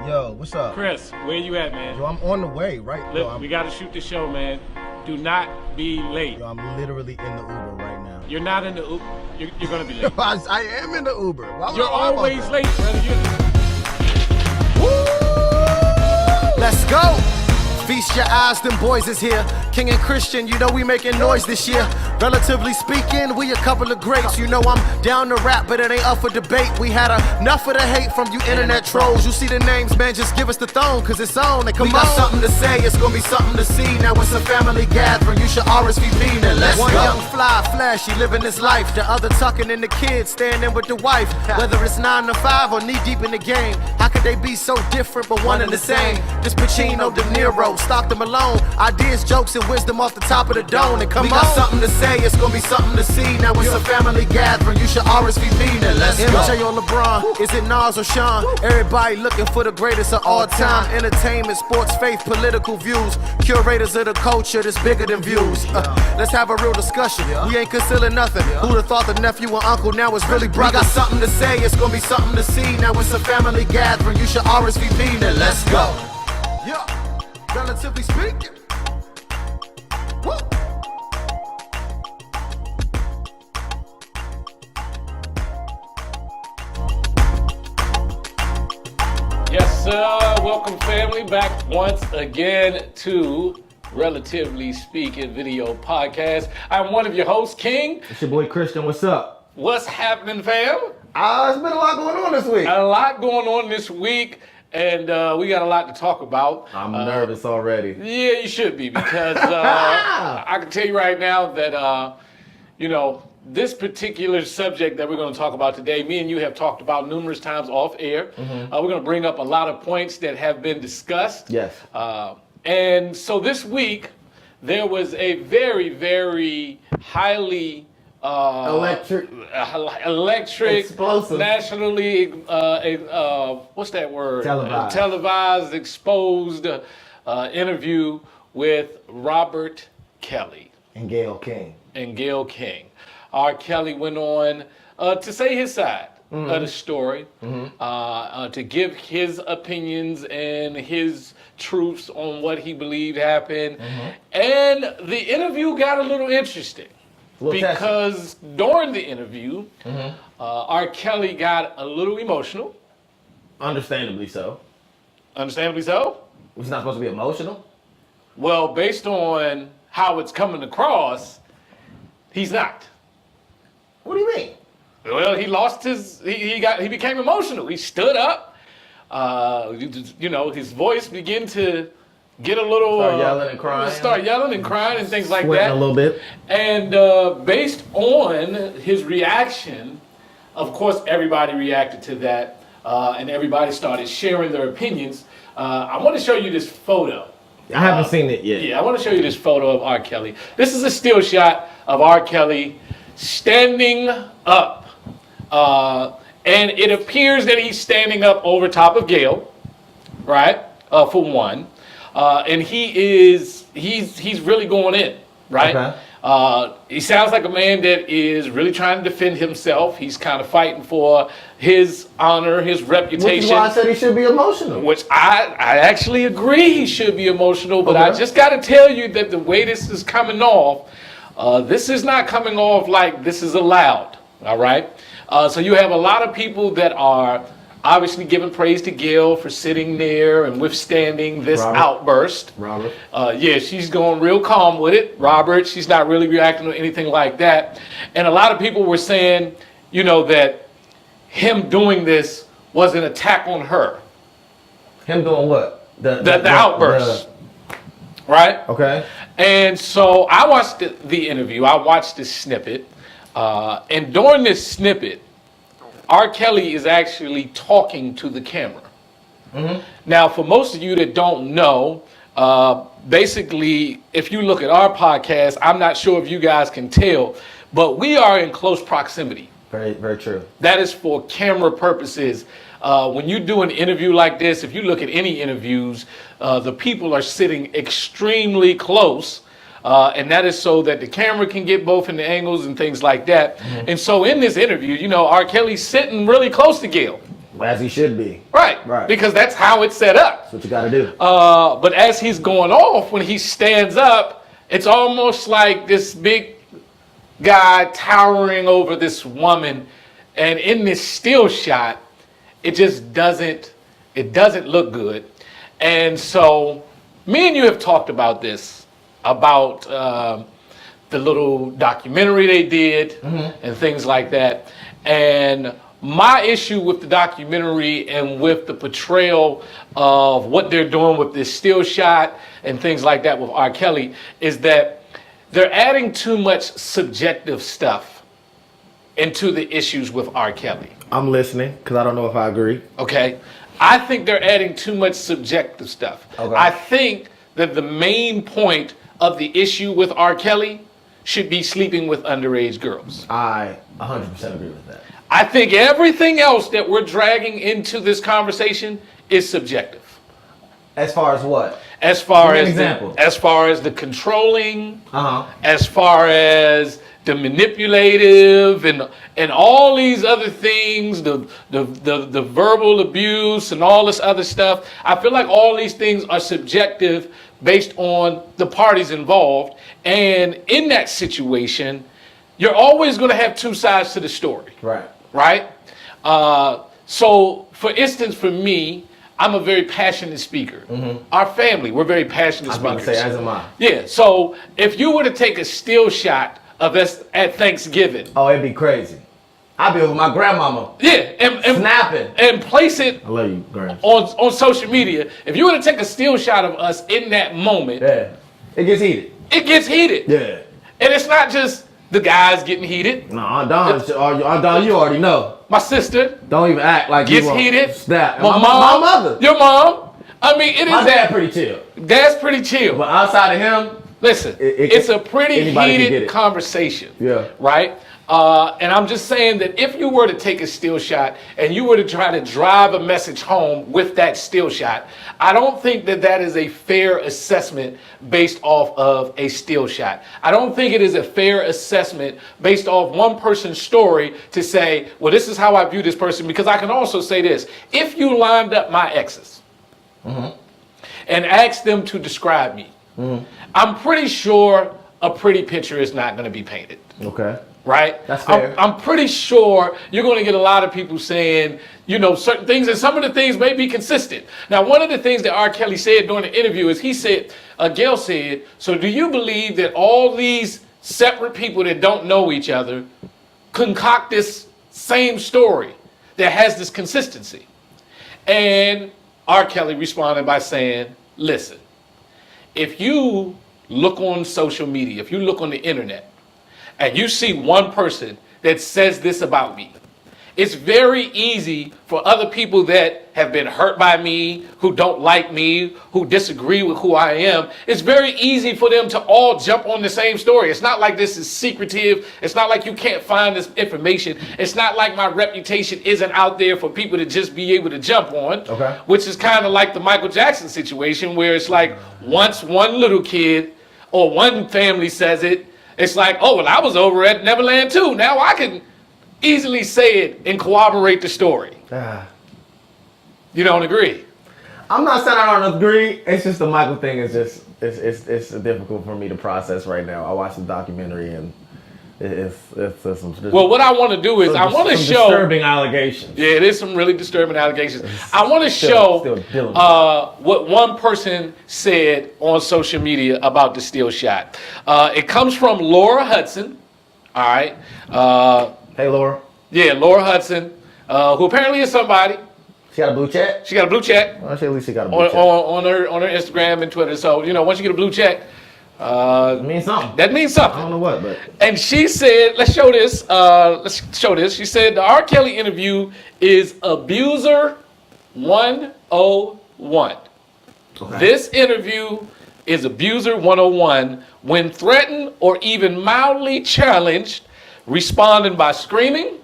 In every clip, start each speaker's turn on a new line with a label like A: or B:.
A: Yo, what's up?
B: Chris, where you at, man?
A: Yo, I'm on the way, right?
B: Look, we gotta shoot the show, man. Do not be late.
A: Yo, I'm literally in the Uber right now.
B: You're not in the Uber. You're gonna be late.
A: I am in the Uber. Why
B: You're always late, brother.
C: Let's go. Feast your eyes, them boys is here. King and Christain, you know we making noise this year. Relatively speaking, we a couple of greats. You know I'm down to rap, but it ain't up for debate. We had enough of the hate from you internet trolls. You see the names, man, just give us the throne, cause it's on. And we got something to say, it's gonna be something to see. Now it's a family gathering, you should RSVP. Now let's go. One young fly, flashy, living his life. The other tucking in the kids, standing with the wife. Whether it's 9 to 5 or knee deep in the game, how could they be so different but one and the same? This Pacino, De Niro, Stockton alone. Ideas, jokes, and wisdom off the top of the dome. And come on, we got something to say, it's gonna be something to see. Now it's a family gathering, you should RSVP. Now let's go. MJ or LeBron, is it Nas or Sean? Everybody looking for the greatest of all time. Entertainment, sports, faith, political views. Curators of the culture that's bigger than views. Let's have a real discussion. We ain't concealing nothing. Who'd have thought the nephew and uncle now is really brothers? We got something to say, it's gonna be something to see. Now it's a family gathering, you should RSVP. Now let's go. Yeah. Relatively speaking. Woo.
B: Yes, sir. Welcome, family, back once again to Relatively Speaking Video Podcast. I'm one of your hosts, King.
A: It's your boy Christain. What's up?
B: What's happening, fam?
A: It's been a lot going on this week.
B: A lot going on this week. And we got a lot to talk about.
A: I'm nervous already.
B: Yeah, you should be, because I can tell you right now that, this particular subject that we're going to talk about today, me and you have talked about numerous times off air. Mm-hmm. We're going to bring up a lot of points that have been discussed.
A: Yes.
B: And so this week, there was a very, very highly electric,
A: explosive,
B: nationally, what's that word?
A: Televised,
B: exposed interview with Robert Kelly
A: and Gayle King.
B: R. Kelly went on to say his side of the story, to give his opinions and his truths on what he believed happened, and the interview got a little interesting. Because during the interview, R. Kelly got a little emotional.
A: Understandably so.
B: Understandably so?
A: Was he not supposed to be emotional?
B: Well, based on how it's coming across, he's not.
A: What do you mean?
B: Well, he lost his. He became emotional. He stood up. His voice began to get a little
A: start yelling and crying
B: and things like that
A: a little bit.
B: And based on his reaction, of course everybody reacted to that, and everybody started sharing their opinions. I want to show you this photo.
A: I haven't seen it yet.
B: Yeah, I want to show you this photo of R. Kelly. This is a still shot of R. Kelly standing up, and it appears that he's standing up over top of Gayle, right? For one. And he's really going in, right?
A: Okay.
B: He sounds like a man that is really trying to defend himself. He's kind of fighting for his honor, his reputation.
A: Which is why I said he should be emotional.
B: Which I actually agree he should be emotional, but I just got to tell you that the way this is coming off, this is not coming off like this is allowed, all right? So you have a lot of people that are obviously giving praise to Gayle for sitting there and withstanding this outburst.
A: Robert.
B: Yeah, she's going real calm with it. Robert, she's not really reacting to anything like that. And a lot of people were saying, that him doing this was an attack on her.
A: Him doing what?
B: The outburst. Right?
A: Okay.
B: And so I watched the interview. I watched this snippet. And during this snippet, R. Kelly is actually talking to the camera. Now, for most of you that don't know, basically, if you look at our podcast, I'm not sure if you guys can tell, but we are in close proximity.
A: Very, very true.
B: That is for camera purposes. When you do an interview like this, if you look at any interviews, the people are sitting extremely close. And that is so that the camera can get both in the angles and things like that. And so in this interview, R. Kelly's sitting really close to Gayle.
A: As he should be.
B: Right.
A: Right.
B: Because that's how it's set up.
A: That's what you got to do.
B: But as he's going off, when he stands up, it's almost like this big guy towering over this woman. And in this still shot, it just doesn't look good. And so me and you have talked about this, about the little documentary they did and things like that. And my issue with the documentary and with the portrayal of what they're doing with this still shot and things like that with R. Kelly is that they're adding too much subjective stuff into the issues with R. Kelly.
A: I'm listening because I don't know if I agree.
B: Okay? I think they're adding too much subjective stuff.
A: Okay.
B: I think that the main point of the issue with R. Kelly should be sleeping with underage girls.
A: I 100% agree with that.
B: I think everything else that we're dragging into this conversation is subjective.
A: As far as what?
B: As far
A: Give me
B: as
A: an example.
B: as far as the controlling,
A: Uh-huh.
B: as far as the manipulative and all these other things, the verbal abuse and all this other stuff. I feel like all these things are subjective based on the parties involved. And in that situation, you're always going to have two sides to the story.
A: Right.
B: Right? So, for instance, for me, I'm a very passionate speaker. Our family, we're very passionate
A: I was about
B: speakers.
A: to say, as am I.
B: Yeah, so if you were to take a still shot of us at Thanksgiving,
A: Oh, it'd be crazy. I'd be with my grandmama.
B: yeah, and
A: Snapping.
B: and place it
A: I love you, Grand.
B: on social media, if you were to take a still shot of us in that moment,
A: Yeah. It gets heated.
B: it gets heated.
A: Yeah.
B: And it's not just the guys getting heated.
A: No, Aunt Dawn, you already know.
B: My sister
A: Don't even act like
B: gets
A: you won't
B: heated.
A: snap. And
B: My mom,
A: my mother.
B: your mom. I mean, it is
A: My dad pretty chill.
B: Dad's pretty chill.
A: But outside of him,
B: Listen, it's a pretty
A: anybody can get
B: heated
A: it.
B: conversation.
A: Yeah.
B: Right? And I'm just saying that if you were to take a still shot and you were to try to drive a message home with that still shot, I don't think that that is a fair assessment based off of a still shot. I don't think it is a fair assessment based off one person's story to say, well, this is how I view this person, because I can also say this. If you lined up my exes and asked them to describe me, I'm pretty sure a pretty picture is not going to be painted.
A: okay.
B: Right?
A: That's fair.
B: I'm pretty sure you're going to get a lot of people saying, you know, certain things, and some of the things may be consistent. Now, one of the things that R. Kelly said during the interview is he said, Gail said, so do you believe that all these separate people that don't know each other concoct this same story that has this consistency? And R. Kelly responded by saying, listen, if you look on social media, if you look on the internet, and you see one person that says this about me, it's very easy for other people that have been hurt by me, who don't like me, who disagree with who I am. It's very easy for them to all jump on the same story. It's not like this is secretive. It's not like you can't find this information. It's not like my reputation isn't out there for people to just be able to jump on.
A: Okay.
B: Which is kind of like the Michael Jackson situation, where it's like once one little kid or one family says it, it's like, oh, well, I was over at Neverland too. Now I can easily say it and corroborate the story. You don't agree?
A: I'm not saying I don't agree. It's just the Michael thing is just it's difficult for me to process right now. I watched the documentary and it's some.
B: Well, what I want to do is I want to show
A: disturbing allegations.
B: Yeah, it is some really disturbing allegations.
A: It's
B: I want to
A: still
B: show
A: dealing with
B: what one person said on social media about the steel shot. It comes from Laura Hudson. All right.
A: Hey, Laura.
B: Yeah, Laura Hudson, who apparently is somebody.
A: She got a blue check?
B: She got a blue check
A: Well, at least she got a blue check.
B: on her Instagram and Twitter. So, you know, once you get a blue check,
A: It means something.
B: that means
A: I
B: something.
A: don't know what, but
B: And she said, let's show this. She said the R. Kelly interview is Abuser 101.
A: okay.
B: This interview is Abuser 101 when threatened or even mildly challenged, responding by screaming,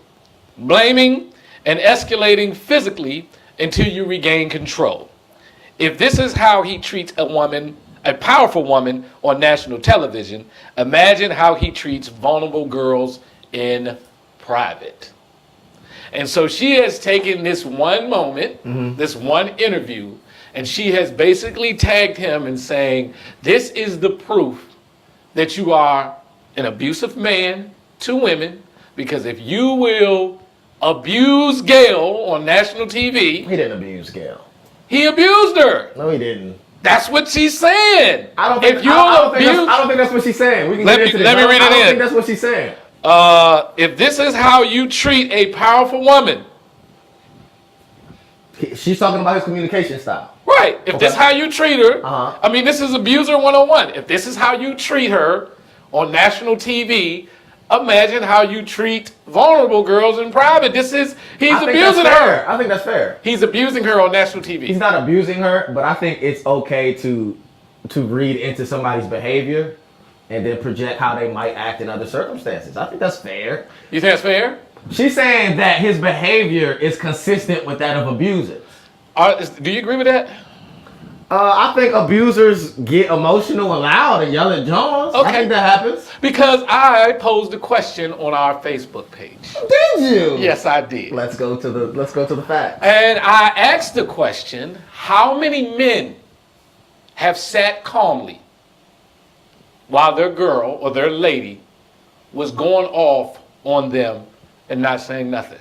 B: blaming, and escalating physically until you regain control. If this is how he treats a woman, a powerful woman on national television, imagine how he treats vulnerable girls in private. And so she has taken this one moment, this one interview, and she has basically tagged him and saying, this is the proof that you are an abusive man to women, because if you will abuse Gail on national TV.
A: He didn't abuse Gail.
B: He abused her.
A: No, he didn't.
B: That's what she's saying.
A: I don't think that's what she's saying. We can
B: let
A: get
B: me
A: into this.
B: read it in.
A: I don't think that's what she's saying.
B: If this is how you treat a powerful woman.
A: She's talking about his communication style.
B: Right. If this is how you treat her.
A: Uh-huh.
B: I mean, this is abuser 101. If this is how you treat her on national TV, imagine how you treat vulnerable girls in private. He's abusing her.
A: I think that's fair.
B: He's abusing her on national TV.
A: He's not abusing her, but I think it's okay to read into somebody's behavior and then project how they might act in other circumstances. I think that's fair.
B: You think that's fair?
A: She's saying that his behavior is consistent with that of abusers.
B: Do you agree with that?
A: I think abusers get emotional and loud and yell at Jones.
B: Okay.
A: I think that happens.
B: Because I posed a question on our Facebook page.
A: Did you?
B: Yes, I did.
A: Let's go to the facts.
B: And I asked the question, how many men have sat calmly while their girl or their lady was going off on them and not saying nothing?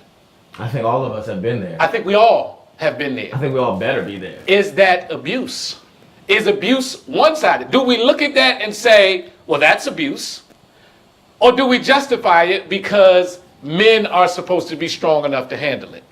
A: I think all of us have been there.
B: I think we all have been there.
A: I think we all better be there.
B: Is that abuse? Is abuse one-sided? Do we look at that and say, well, that's abuse? Or do we justify it because men are supposed to be strong enough to handle it?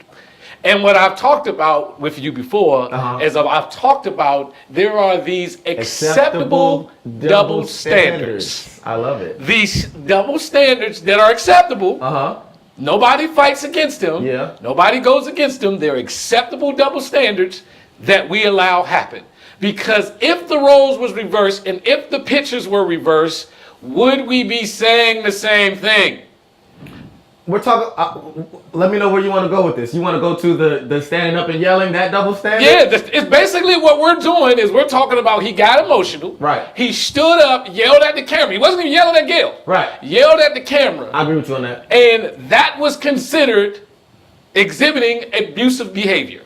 B: And what I've talked about with you before is I've talked about there are these acceptable double standards.
A: I love it.
B: These double standards that are acceptable. Nobody fights against them.
A: Yeah.
B: Nobody goes against them. They're acceptable double standards that we allow happen. Because if the roles was reversed and if the pictures were reversed, would we be saying the same thing?
A: We're talking. Let me know where you want to go with this. You want to go to the standing up and yelling, that double standard?
B: Yeah, it's basically what we're doing is we're talking about he got emotional.
A: Right.
B: He stood up, yelled at the camera. He wasn't even yelling at Gail.
A: Right.
B: Yelled at the camera.
A: I agree with you on that.
B: And that was considered exhibiting abusive behavior.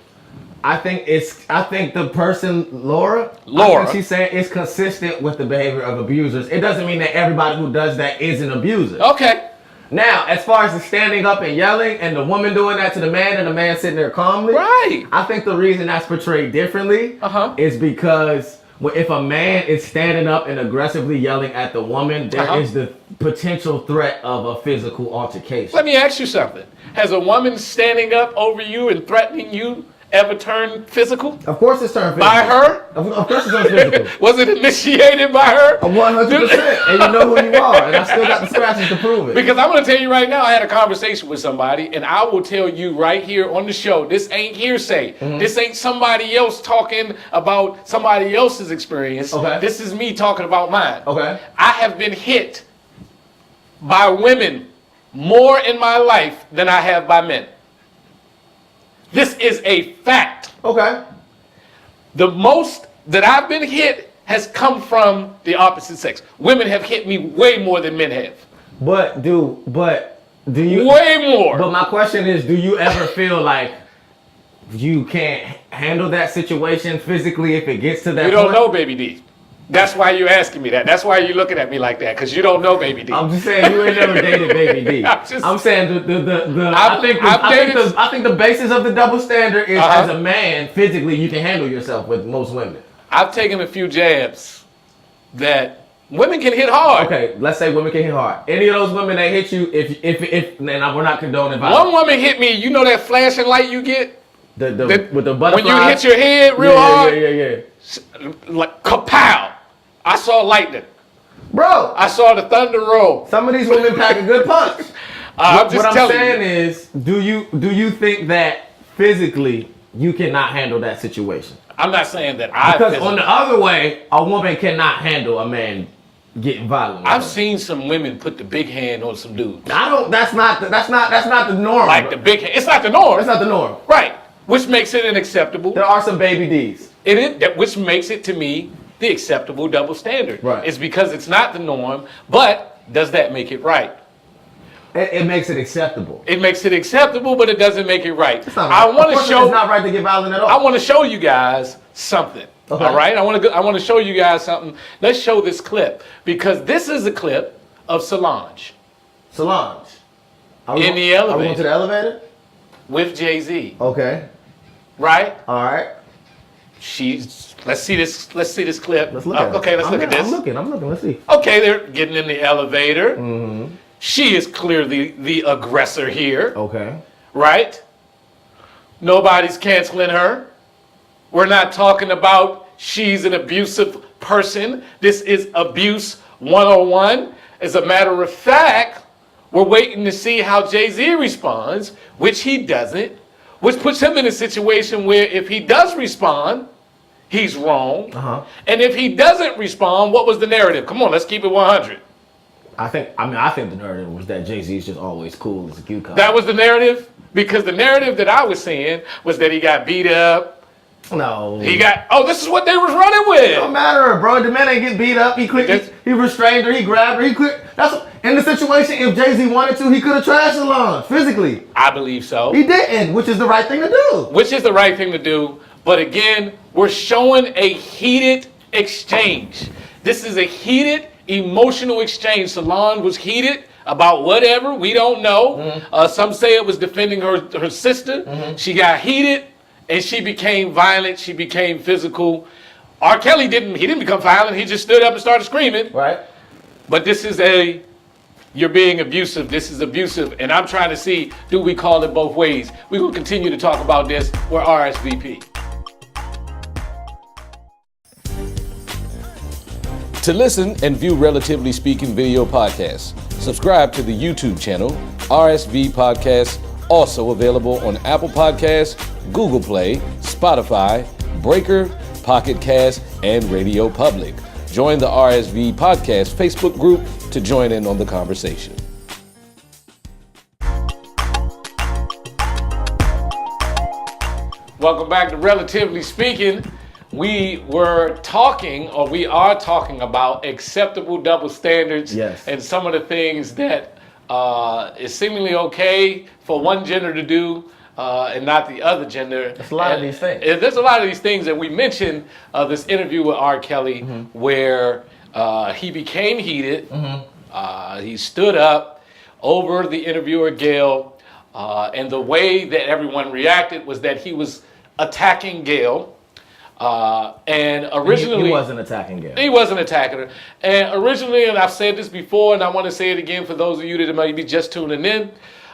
A: I think the person, Laura, I think she's saying it's consistent with the behavior of abusers. It doesn't mean that everybody who does that is an abuser.
B: Okay.
A: Now, as far as the standing up and yelling and the woman doing that to the man and the man sitting there calmly,
B: right?
A: I think the reason that's portrayed differently is because if a man is standing up and aggressively yelling at the woman, there is the potential threat of a physical altercation.
B: Let me ask you something. Has a woman standing up over you and threatening you ever turned physical?
A: Of course it's turned physical.
B: By her?
A: Of course it's turned physical.
B: Was it initiated by her?
A: 100%. And you know who you are. And I still got the scratches to prove it.
B: Because I'm going to tell you right now, I had a conversation with somebody, and I will tell you right here on the show, this ain't hearsay. This ain't somebody else talking about somebody else's experience.
A: Okay.
B: This is me talking about mine.
A: Okay.
B: I have been hit by women more in my life than I have by men. This is a fact.
A: Okay.
B: The most that I've been hit has come from the opposite sex. Women have hit me way more than men have.
A: But do you
B: way more?
A: But my question is, do you ever feel like you can't handle that situation physically if it gets to that point?
B: You don't know, Baby D. That's why you're asking me that. That's why you're looking at me like that, because you don't know Baby D.
A: I'm just saying you ain't never dated Baby D. I'm saying I think the basis of the double standard is as a man, physically you can handle yourself with most women.
B: I've taken a few jabs that women can hit hard.
A: Okay, let's say women can hit hard. Any of those women that hit you, if and we're not condoning violence.
B: One woman hit me, you know that flashing light you get?
A: With the butterfly?
B: When you hit your head real hard?
A: Yeah.
B: Like kapow! I saw lightning.
A: Bro!
B: I saw the thunder roll.
A: Some of these women pack a good punch. What I'm saying is, do you think that physically you cannot handle that situation?
B: I'm not saying that
A: because on the other way, a woman cannot handle a man getting violent.
B: I've seen some women put the big hand on some dudes.
A: That's not the norm.
B: Like the big hand. It's not the norm.
A: That's not the norm.
B: Right. Which makes it unacceptable.
A: There are some Baby D's.
B: It is, which makes it to me the acceptable double standard.
A: Right.
B: It's because it's not the norm, but does that make it right?
A: It makes it acceptable.
B: It makes it acceptable, but it doesn't make it right.
A: It's not right.
B: I want to show.
A: It's not right to get violent at all.
B: I want to show you guys something.
A: Okay.
B: All right. I want to show you guys something. Let's show this clip because this is a clip of Solange.
A: Solange.
B: In the elevator.
A: Are we going to the elevator?
B: With Jay-Z.
A: Okay.
B: Right?
A: All right.
B: Let's see this clip.
A: Let's look at it.
B: Okay, let's look at this.
A: I'm looking. Let's see.
B: Okay, they're getting in the elevator.
A: Mm-hmm.
B: She is clearly the aggressor here.
A: Okay.
B: Right? Nobody's canceling her. We're not talking about she's an abusive person. This is abuse 101. As a matter of fact, we're waiting to see how Jay-Z responds, which he doesn't, which puts him in a situation where if he does respond, he's wrong.
A: Uh-huh.
B: And if he doesn't respond, what was the narrative? Come on, let's keep it 100.
A: I think the narrative was that Jay-Z is just always cool as a cucumber.
B: That was the narrative? Because the narrative that I was seeing was that he got beat up.
A: No.
B: This is what they was running with.
A: It don't matter, bro. The man ain't get beat up. He restrained her. He grabbed her. In the situation, if Jay-Z wanted to, he could have trashed Solange physically.
B: I believe so.
A: He didn't, which is the right thing to do.
B: Which is the right thing to do. But again, we're showing a heated exchange. This is a heated, emotional exchange. Solange was heated about whatever. We don't know. Mm-hmm. Some say it was defending her sister. Mm-hmm. She got heated. And she became violent. She became physical. R. Kelly didn't become violent. He just stood up and started screaming.
A: Right.
B: But this is you're being abusive. This is abusive. And I'm trying to see, do we call it both ways? We will continue to talk about this. We're RSVP. To listen and view Relatively Speaking video podcasts, subscribe to the YouTube channel, RSV Podcasts, also available on Apple Podcasts, Google Play, Spotify, Breaker, Pocket Cast, and Radio Public. Join the RSV Podcast Facebook group to join in on the conversation. Welcome back to Relatively Speaking. We are talking about acceptable double standards.
A: Yes.
B: And some of the things that is seemingly okay for one gender to do and not the other gender.
A: There's a lot of these things.
B: There's a lot of these things, and we mentioned this interview with R. Kelly where he became heated. He stood up over the interviewer, Gail, and the way that everyone reacted was that he was attacking Gail. And originally
A: he wasn't attacking Gail.
B: He wasn't attacking her. And originally, and I've said this before, and I want to say it again for those of you that may be just tuning in,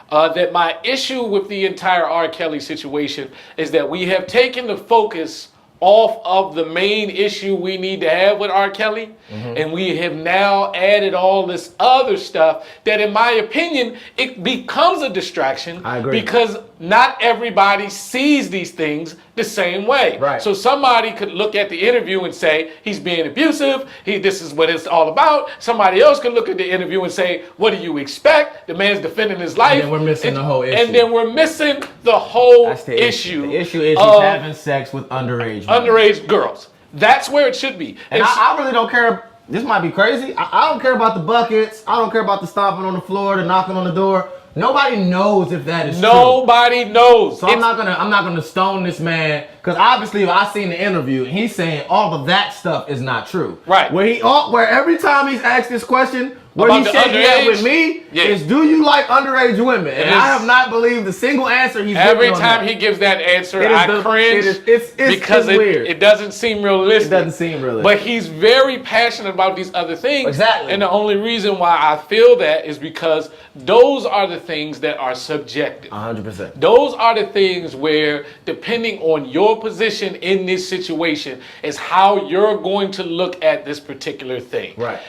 B: that my issue with the entire R. Kelly situation is that we have taken the focus off of the main issue we need to have with R. Kelly, and we have now added all this other stuff that, in my opinion, it becomes a distraction.
A: I agree.
B: Because not everybody sees these things the same way.
A: Right.
B: So somebody could look at the interview and say, he's being abusive, this is what it's all about. Somebody else could look at the interview and say, what do you expect? The man's defending his life.
A: And then we're missing the whole issue.
B: And then we're missing the whole issue.
A: The issue is he's having sex with underage women.
B: Underage girls. That's where it should be.
A: And I really don't care. This might be crazy. I don't care about the buckets. I don't care about the stomping on the floor, the knocking on the door. Nobody knows if that is true.
B: Nobody knows.
A: So I'm not gonna stone this man, because obviously if I seen the interview and he's saying all of that stuff is not true.
B: Right.
A: Where every time he's asked this question, what
B: About
A: he said yeah with me is, do you like underage women? And I have not believed a single answer he's given.
B: Every time he gives that answer, I cringe. Because
A: weird.
B: It doesn't seem realistic.
A: It doesn't seem realistic.
B: But he's very passionate about these other things.
A: Exactly.
B: And the only reason why I feel that is because those are the things that are subjective.
A: 100%.
B: Those are the things where, depending on your position in this situation, is how you're going to look at this particular thing.
A: Right.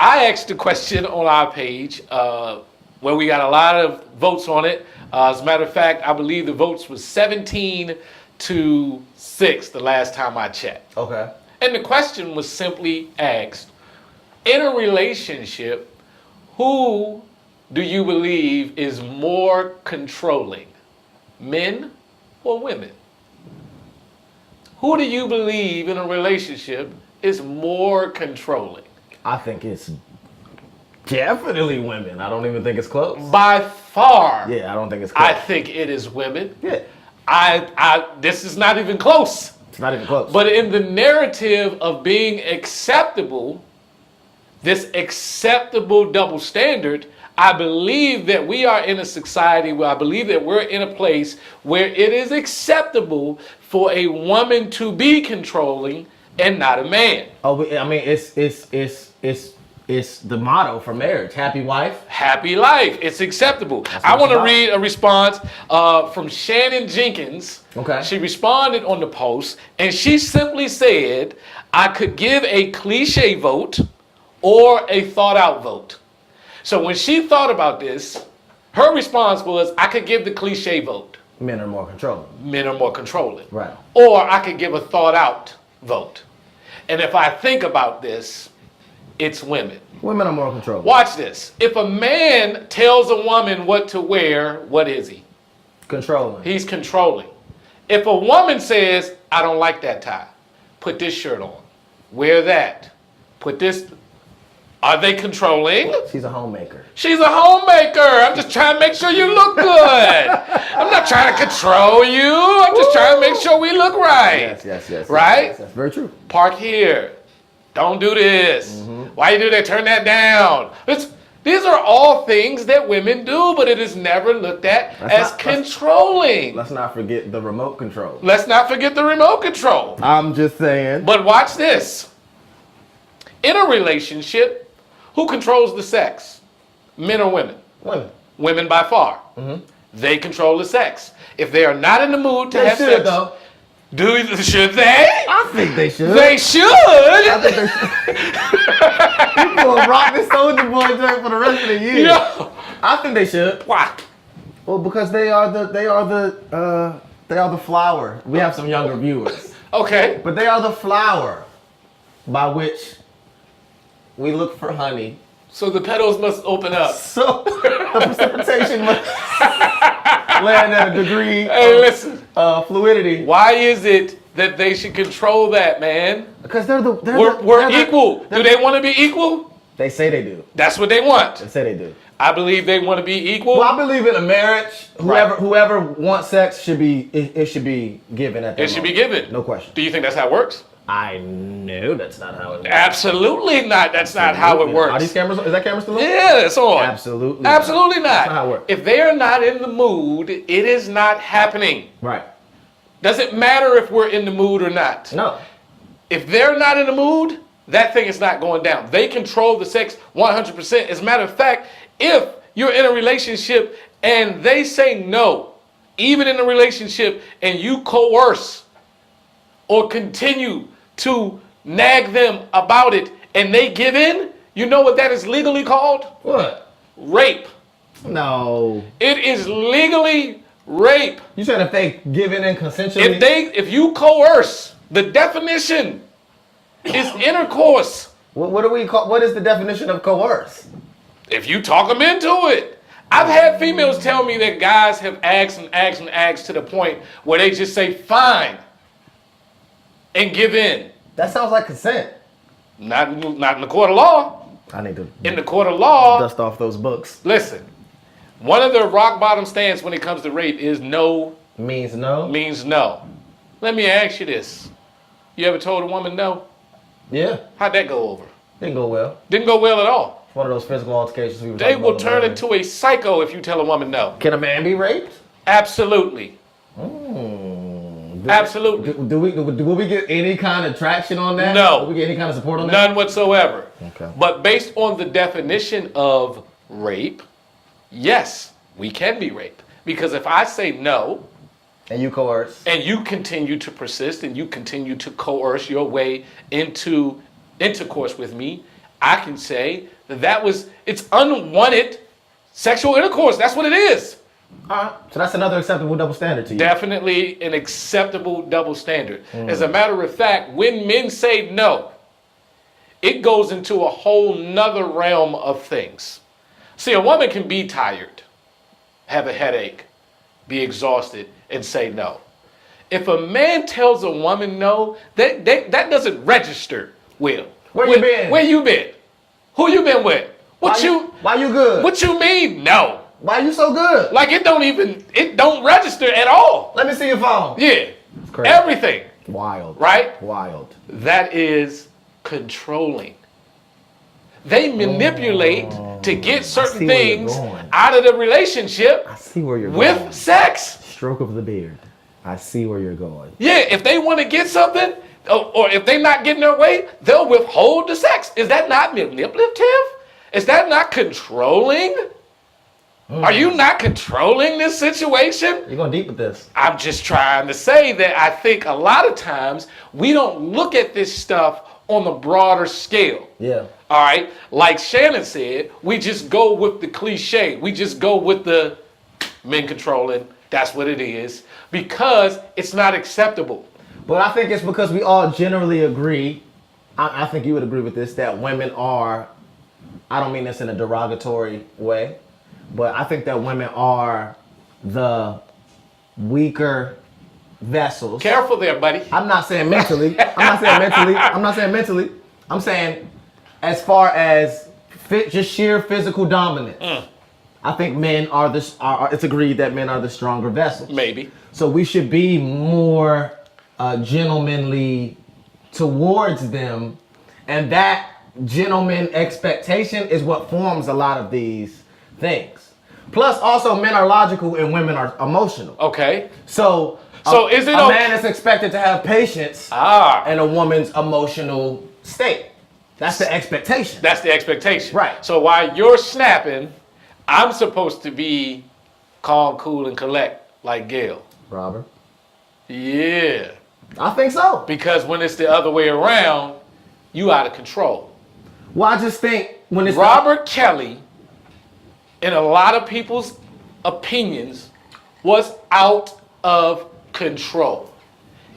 B: I asked a question on our page where we got a lot of votes on it. As a matter of fact, I believe the votes was 17-6 the last time I checked.
A: Okay.
B: And the question was simply asked, in a relationship, who do you believe is more controlling, men or women? Who do you believe in a relationship is more controlling?
A: I think it's Definitely women. I don't even think it's close.
B: By far.
A: Yeah, I don't think it's close.
B: I think it is women.
A: Yeah.
B: This is not even close.
A: It's not even close.
B: But in the narrative of being acceptable, this acceptable double standard, I believe that we are in a society where I believe that we're in a place where it is acceptable for a woman to be controlling and not a man.
A: Oh, I mean, it's the motto for marriage. Happy wife.
B: Happy life. It's acceptable. I want to read a response from Shannon Jenkins.
A: Okay.
B: She responded on the post, and she simply said, I could give a cliche vote or a thought out vote. So when she thought about this, her response was, I could give the cliche vote.
A: Men are more controlling.
B: Men are more controlling.
A: Right.
B: Or I could give a thought out vote. And if I think about this, it's women.
A: Women are more controlling.
B: Watch this. If a man tells a woman what to wear, what is he?
A: Controlling.
B: He's controlling. If a woman says, I don't like that tie, put this shirt on, wear that, put this, are they controlling?
A: She's a homemaker.
B: She's a homemaker. I'm just trying to make sure you look good. I'm not trying to control you. I'm just trying to make sure we look right.
A: Yes.
B: Right?
A: Yes, that's very true.
B: Park here. Don't do this. Why you do that? Turn that down. These are all things that women do, but it is never looked at as controlling.
A: Let's not forget the remote control.
B: Let's not forget the remote control.
A: I'm just saying.
B: But watch this. In a relationship, who controls the sex? Men or women?
A: Women.
B: Women by far. They control the sex. If they are not in the mood to have sex,
A: though.
B: Should they?
A: I think they should.
B: They should.
A: I think they should. People will rock this Soulja Boy joint for the rest of the year.
B: No.
A: I think they should.
B: Why?
A: Well, because they are the flower. We have some younger viewers,
B: Okay.
A: but they are the flower by which we look for honey.
B: So the petals must open up.
A: So the precipitation must land at a degree
B: Listen.
A: fluidity.
B: Why is it that they should control that, man?
A: Because
B: We're equal. Do they want to be equal?
A: They say they do.
B: That's what they want.
A: They say they do.
B: I believe they want to be equal.
A: Well, I believe in a marriage. Whoever wants sex should be given at that
B: It should be given.
A: No question.
B: Do you think that's how it works?
A: I know that's not how it works.
B: Absolutely not. That's not how it works.
A: Are these cameras? Is that camera still on?
B: Yeah, it's on.
A: Absolutely.
B: Absolutely not.
A: That's not how it works.
B: If they are not in the mood, it is not happening.
A: Right.
B: Doesn't matter if we're in the mood or not.
A: No.
B: If they're not in the mood, that thing is not going down. They control the sex 100%. As a matter of fact, if you're in a relationship and they say no, even in a relationship, and you coerce or continue to nag them about it and they give in, you know what that is legally called?
A: What?
B: Rape.
A: No.
B: It is legally rape.
A: You said if they give in consensually?
B: If you coerce, the definition is intercourse.
A: What do we call? What is the definition of coerce?
B: If you talk them into it. I've had females tell me that guys have asked to the point where they just say fine and give in.
A: That sounds like consent.
B: Not in the court of law.
A: I need to
B: In the court of law,
A: dust off those books.
B: listen, one of the rock bottom stance when it comes to rape is no
A: Means no?
B: means no. Let me ask you this. You ever told a woman no?
A: Yeah.
B: How'd that go over?
A: Didn't go well.
B: Didn't go well at all.
A: It's one of those physical altercations we were
B: They
A: talking
B: will
A: about
B: turn
A: earlier.
B: into a psycho if you tell a woman no.
A: Can a man be raped?
B: Absolutely. Absolutely.
A: Will we get any kind of traction on that?
B: No.
A: Will we get any kind of support on that?
B: None whatsoever.
A: Okay.
B: But based on the definition of rape, yes, we can be raped. Because if I say no,
A: And you coerce.
B: and you continue to persist and you continue to coerce your way into intercourse with me, I can say that it's unwanted sexual intercourse. That's what it is.
A: Alright. So that's another acceptable double standard to you.
B: Definitely an acceptable double standard. As a matter of fact, when men say no, it goes into a whole nother realm of things. See, a woman can be tired, have a headache, be exhausted, and say no. If a man tells a woman no, that doesn't register well.
A: Where you been?
B: Where you been? Who you been with? Why
A: you good?
B: What you mean? No.
A: Why you so good?
B: Like it don't register at all.
A: Let me see your phone.
B: Yeah.
A: It's crazy.
B: Everything.
A: Wild.
B: Right?
A: Wild.
B: That is controlling. They manipulate to get certain things out of the relationship.
A: I see where you're
B: with
A: going.
B: Sex.
A: Stroke of the beard. I see where you're going.
B: Yeah, if they want to get something, or if they're not getting their way, they'll withhold the sex. Is that not manipulative? Is that not controlling? Are you not controlling this situation?
A: You're going deep with this.
B: I'm just trying to say that I think a lot of times we don't look at this stuff on the broader scale.
A: Yeah.
B: All right. Like Shannon said, we just go with the cliche. We just go with the men controlling. That's what it is. Because it's not acceptable.
A: But I think it's because we all generally agree, I think you would agree with this, that women are, I don't mean this in a derogatory way, but I think that women are the weaker vessels.
B: Careful there, buddy.
A: I'm not saying mentally. I'm saying as far as just sheer physical dominance. I think men are it's agreed that men are the stronger vessels.
B: Maybe.
A: So we should be more gentlemanly towards them. And that gentleman expectation is what forms a lot of these things. Plus, also, men are logical and women are emotional.
B: Okay.
A: So
B: is it
A: a man is expected to have patience in a woman's emotional state. That's the expectation.
B: That's the expectation.
A: Right.
B: So while you're snapping, I'm supposed to be calm, cool, and collect like Gail.
A: Robert?
B: Yeah.
A: I think so.
B: Because when it's the other way around, you out of control.
A: Well, I just think when it's
B: Robert Kelly, in a lot of people's opinions, was out of control.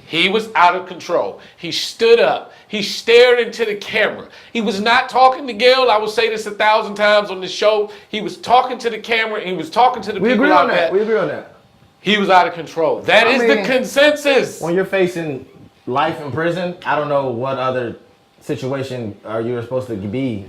B: He was out of control. He stood up. He stared into the camera. He was not talking to Gail. I will say this 1,000 times on the show. He was talking to the camera and he was talking to the people out there.
A: We agree on that.
B: He was out of control. That is the consensus.
A: When you're facing life in prison, I don't know what other situation you're supposed to be.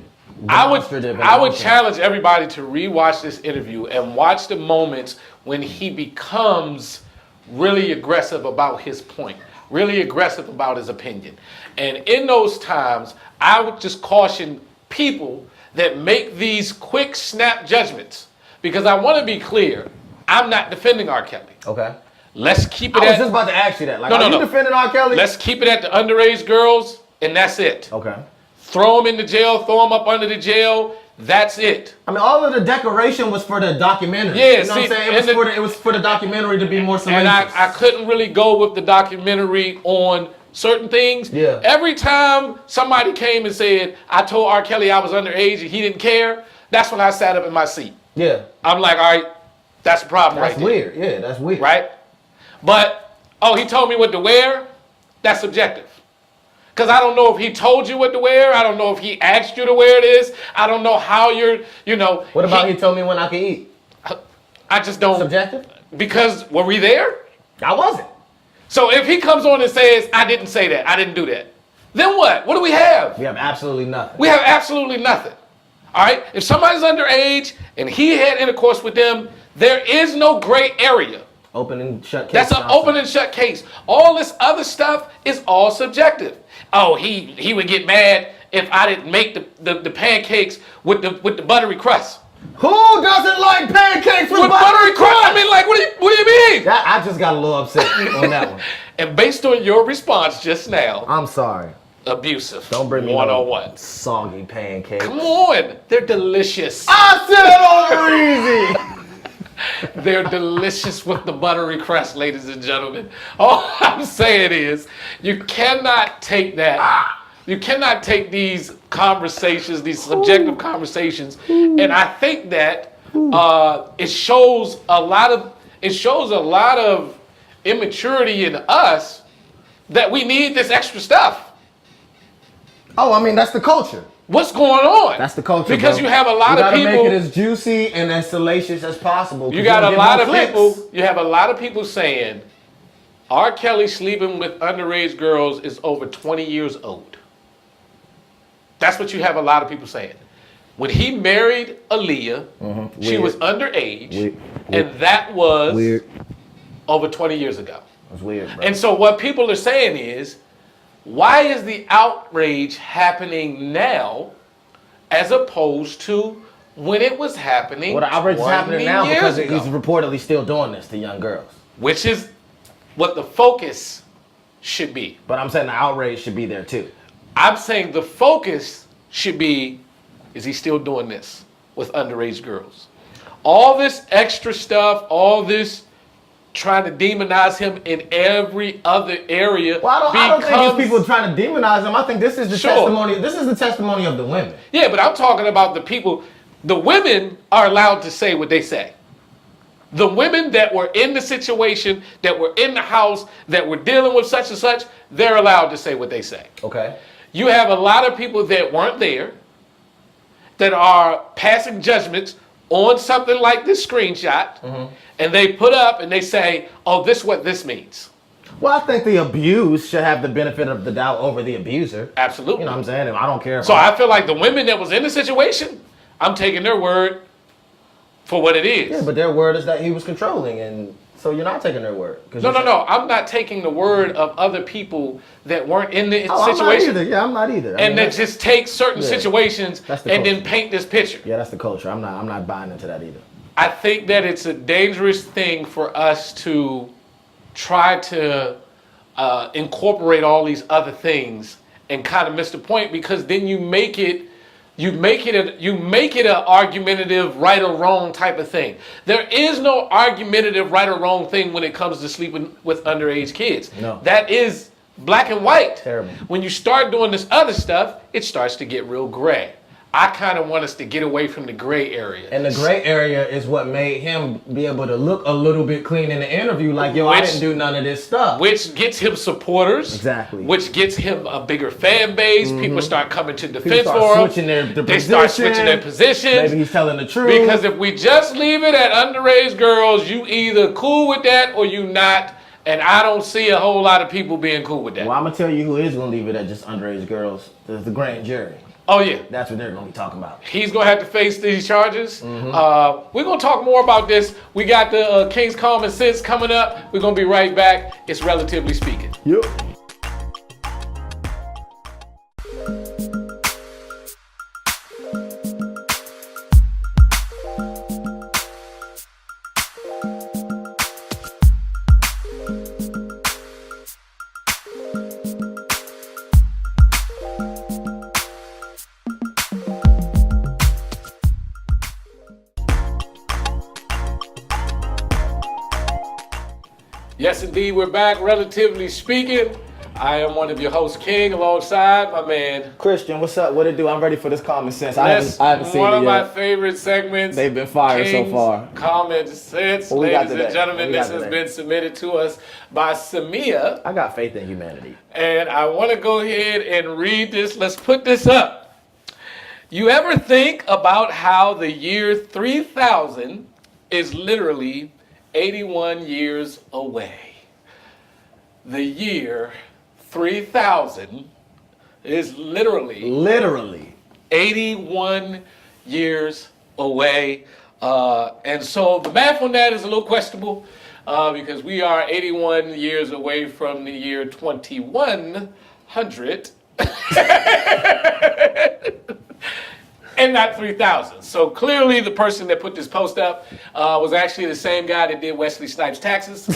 B: I would challenge everybody to rewatch this interview and watch the moments when he becomes really aggressive about his point, really aggressive about his opinion. And in those times, I would just caution people that make these quick snap judgments, because I want to be clear, I'm not defending R. Kelly.
A: Okay.
B: Let's keep it
A: I was just about to ask you that. Like, are you defending R. Kelly?
B: Let's keep it at the underage girls, and that's it.
A: Okay.
B: Throw them in the jail, throw them up under the jail. That's it.
A: I mean, all of the decoration was for the documentary.
B: Yeah,
A: you know what I'm saying? It was for the documentary to be more salacious.
B: And I couldn't really go with the documentary on certain things.
A: Yeah.
B: Every time somebody came and said, I told R. Kelly I was underage and he didn't care, that's when I sat up in my seat.
A: Yeah.
B: I'm like, all right, that's a problem right there.
A: That's weird. Yeah, that's weird.
B: Right? But, he told me what to wear. That's subjective. Because I don't know if he told you what to wear. I don't know if he asked you to wear this. I don't know how
A: What about he told me when I could eat?
B: I just don't.
A: Subjective?
B: Because were we there?
A: I wasn't.
B: So if he comes on and says, I didn't say that, I didn't do that, then what? What do we have?
A: We have absolutely nothing.
B: We have absolutely nothing. All right? If somebody's underage and he had intercourse with them, there is no gray area.
A: Open and shut case.
B: That's an open and shut case. All this other stuff is all subjective. Oh, he would get mad if I didn't make the pancakes with the buttery crust.
A: Who doesn't like pancakes with buttery crust?
B: I mean, like, what do you mean?
A: I just got a little upset on that one.
B: And based on your response just now,
A: I'm sorry.
B: Abusive.
A: Don't bring me
B: 101.
A: No soggy pancakes.
B: Come on, they're delicious.
A: I said it over easy.
B: They're delicious with the buttery crust, ladies and gentlemen. All I'm saying is, you cannot take that. You cannot take these conversations, these subjective conversations, and I think that it shows a lot of immaturity in us that we need this extra stuff.
A: Oh, I mean, that's the culture.
B: What's going on?
A: That's the culture.
B: Because
A: bro.
B: You have a lot of people. You
A: gotta make it as juicy and as salacious as possible.
B: You got a lot of people. You have a lot of people saying R. Kelly sleeping with underage girls is over 20 years old. That's what you have a lot of people saying. when he married Aaliyah, she
A: Weird.
B: was underage,
A: Weird.
B: and that was
A: Weird.
B: over 20 years ago.
A: That's weird, bro.
B: And so what people are saying is, why is the outrage happening now as opposed to when it was happening?
A: Well, the outrage is happening now because
B: ago?
A: he's reportedly still doing this to young girls.
B: Which is what the focus should be.
A: But I'm saying the outrage should be there too.
B: I'm saying the focus should be, is he still doing this with underage girls? All this extra stuff, all this trying to demonize him in every other area.
A: Well, I don't think it's people trying to demonize him. I think this is the
B: Sure.
A: testimony. This is the testimony of the women.
B: Yeah, but I'm talking about the people. The women are allowed to say what they say. The women that were in the situation, that were in the house, that were dealing with such and such, they're allowed to say what they say.
A: Okay.
B: You have a lot of people that weren't there, that are passing judgments on something like this screenshot, and they put up and they say, oh, this is what this means.
A: Well, I think the abused should have the benefit of the doubt over the abuser.
B: Absolutely.
A: You know what I'm saying? I don't care.
B: So I feel like the women that was in the situation, I'm taking their word for what it is.
A: Yeah, but their word is that he was controlling, and so you're not taking their word.
B: No. I'm not taking the word of other people that weren't in the
A: I'm not
B: situation.
A: either. Yeah, I'm not either.
B: And that just take certain situations
A: That's the
B: and then
A: culture.
B: paint this picture.
A: Yeah, that's the culture. I'm not buying into that either.
B: I think that it's a dangerous thing for us to try to incorporate all these other things and kind of miss the point, because then you make it an argumentative right or wrong type of thing. There is no argumentative right or wrong thing when it comes to sleeping with underage kids.
A: No.
B: That is black and white.
A: Terrible.
B: When you start doing this other stuff, it starts to get real gray. I kind of want us to get away from the gray area.
A: And the gray area is what made him be able to look a little bit clean in the interview, like, yo, I didn't do none of this stuff.
B: Which gets him supporters.
A: Exactly.
B: Which gets him a bigger fan base. People start coming to defense
A: People
B: for
A: start
B: him.
A: switching their
B: They start switching their positions.
A: Maybe he's telling the truth.
B: Because if we just leave it at underage girls, you either cool with that or you not. And I don't see a whole lot of people being cool with that.
A: Well, I'm gonna tell you who is gonna leave it at just underage girls. There's the grand jury.
B: Oh yeah.
A: That's what they're gonna be talking about.
B: He's going to have to face these charges. We're going to talk more about this. We got the King's Common Sense coming up. We're going to be right back. It's Relatively Speaking.
A: Yep.
B: Yes, indeed, we're back. Relatively Speaking. I am one of your hosts, King, alongside my man.
A: Christian, what's up? What it do? I'm ready for this common sense.
B: That's
A: I haven't seen
B: one
A: it
B: of
A: yet.
B: my favorite segments.
A: They've been fire so
B: King's
A: far.
B: Common Sense.
A: What we got
B: Ladies and
A: today?
B: gentlemen,
A: What we got
B: this has
A: today?
B: been submitted to us by Samia.
A: I got faith in humanity.
B: And I want to go ahead and read this. Let's put this up. You ever think about how the year 3000 is literally 81 years away? The year 3000 is literally 81 years away. And so the math on that is a little questionable because we are 81 years away from the year 2100. And not 3000. So clearly the person that put this post up was actually the same guy that did Wesley Snipes' taxes.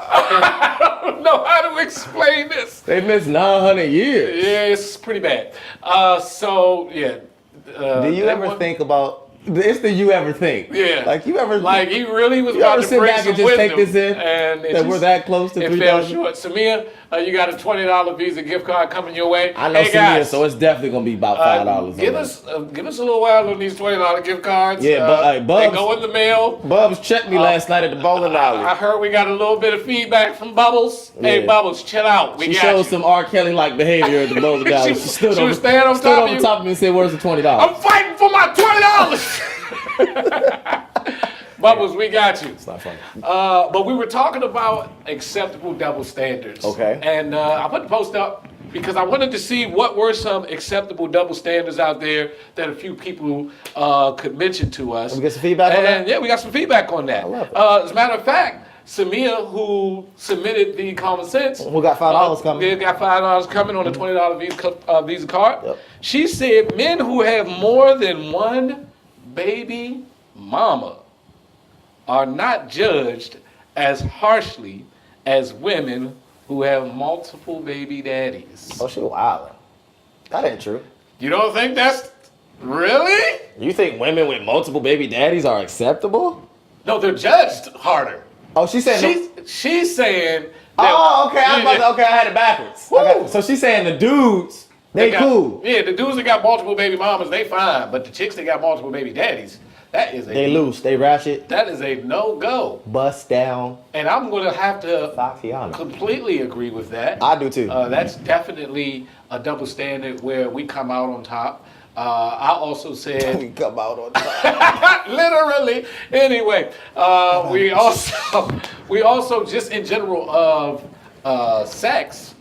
B: I don't know how to explain this.
A: They missed 900 years.
B: Yeah, it's pretty bad. So yeah.
A: Do you ever think about? It's the you ever think.
B: Yeah.
A: Like you ever?
B: Like he really was
A: You
B: about
A: ever
B: to
A: sit
B: bring
A: back
B: some
A: and just
B: wisdom,
A: take this in?
B: and
A: That we're that close to
B: it fell
A: 3,000?
B: short. Samia, you got a $20 Visa gift card coming your way.
A: I know
B: hey
A: Samia,
B: guys,
A: so it's definitely gonna be about $5.
B: give us a little while on these $20 gift cards.
A: Yeah, but,
B: they
A: Bubs-
B: go in the mail.
A: Bubs checked me last night at the bowling alley.
B: I heard we got a little bit of feedback from Bubbles. Hey,
A: Yeah.
B: Bubbles, chill out. We
A: She
B: got
A: showed
B: you.
A: some R. Kelly like behavior at the bowling alley. She stood
B: she
A: over,
B: was standing on
A: stood
B: top of
A: over
B: you?
A: top of me and said, "Where's the $20?"
B: I'm fighting for my $20. Bubbles, we got you.
A: It's not funny.
B: But we were talking about acceptable double standards.
A: Okay.
B: And I put the post up. because I wanted to see what were some acceptable double standards out there that a few people could mention to us.
A: We get some feedback on that?
B: Yeah, we got some feedback on that.
A: I love it.
B: As a matter of fact, Samia, who submitted the common sense,
A: Who got $5 coming?
B: Yeah, got $5 coming on a $20 Visa card.
A: Yep.
B: She said men who have more than one baby mama are not judged as harshly as women who have multiple baby daddies.
A: Oh, she wildin'. That ain't true.
B: You don't think that's really?
A: You think women with multiple baby daddies are acceptable?
B: No, they're judged harder.
A: Oh, she's saying.
B: She's saying.
A: Oh, okay. I had it backwards. Okay. So she's saying the dudes, they cool.
B: Yeah, the dudes that got multiple baby mamas, they fine. But the chicks that got multiple baby daddies,
A: they loose, they ratchet.
B: That is a no-go.
A: Bust down.
B: And I'm going to have to
A: Tatiana.
B: completely agree with that.
A: I do too.
B: That's definitely a double standard where we come out on top. I also said
A: we come out on top.
B: literally. Anyway, we also just in general of sex,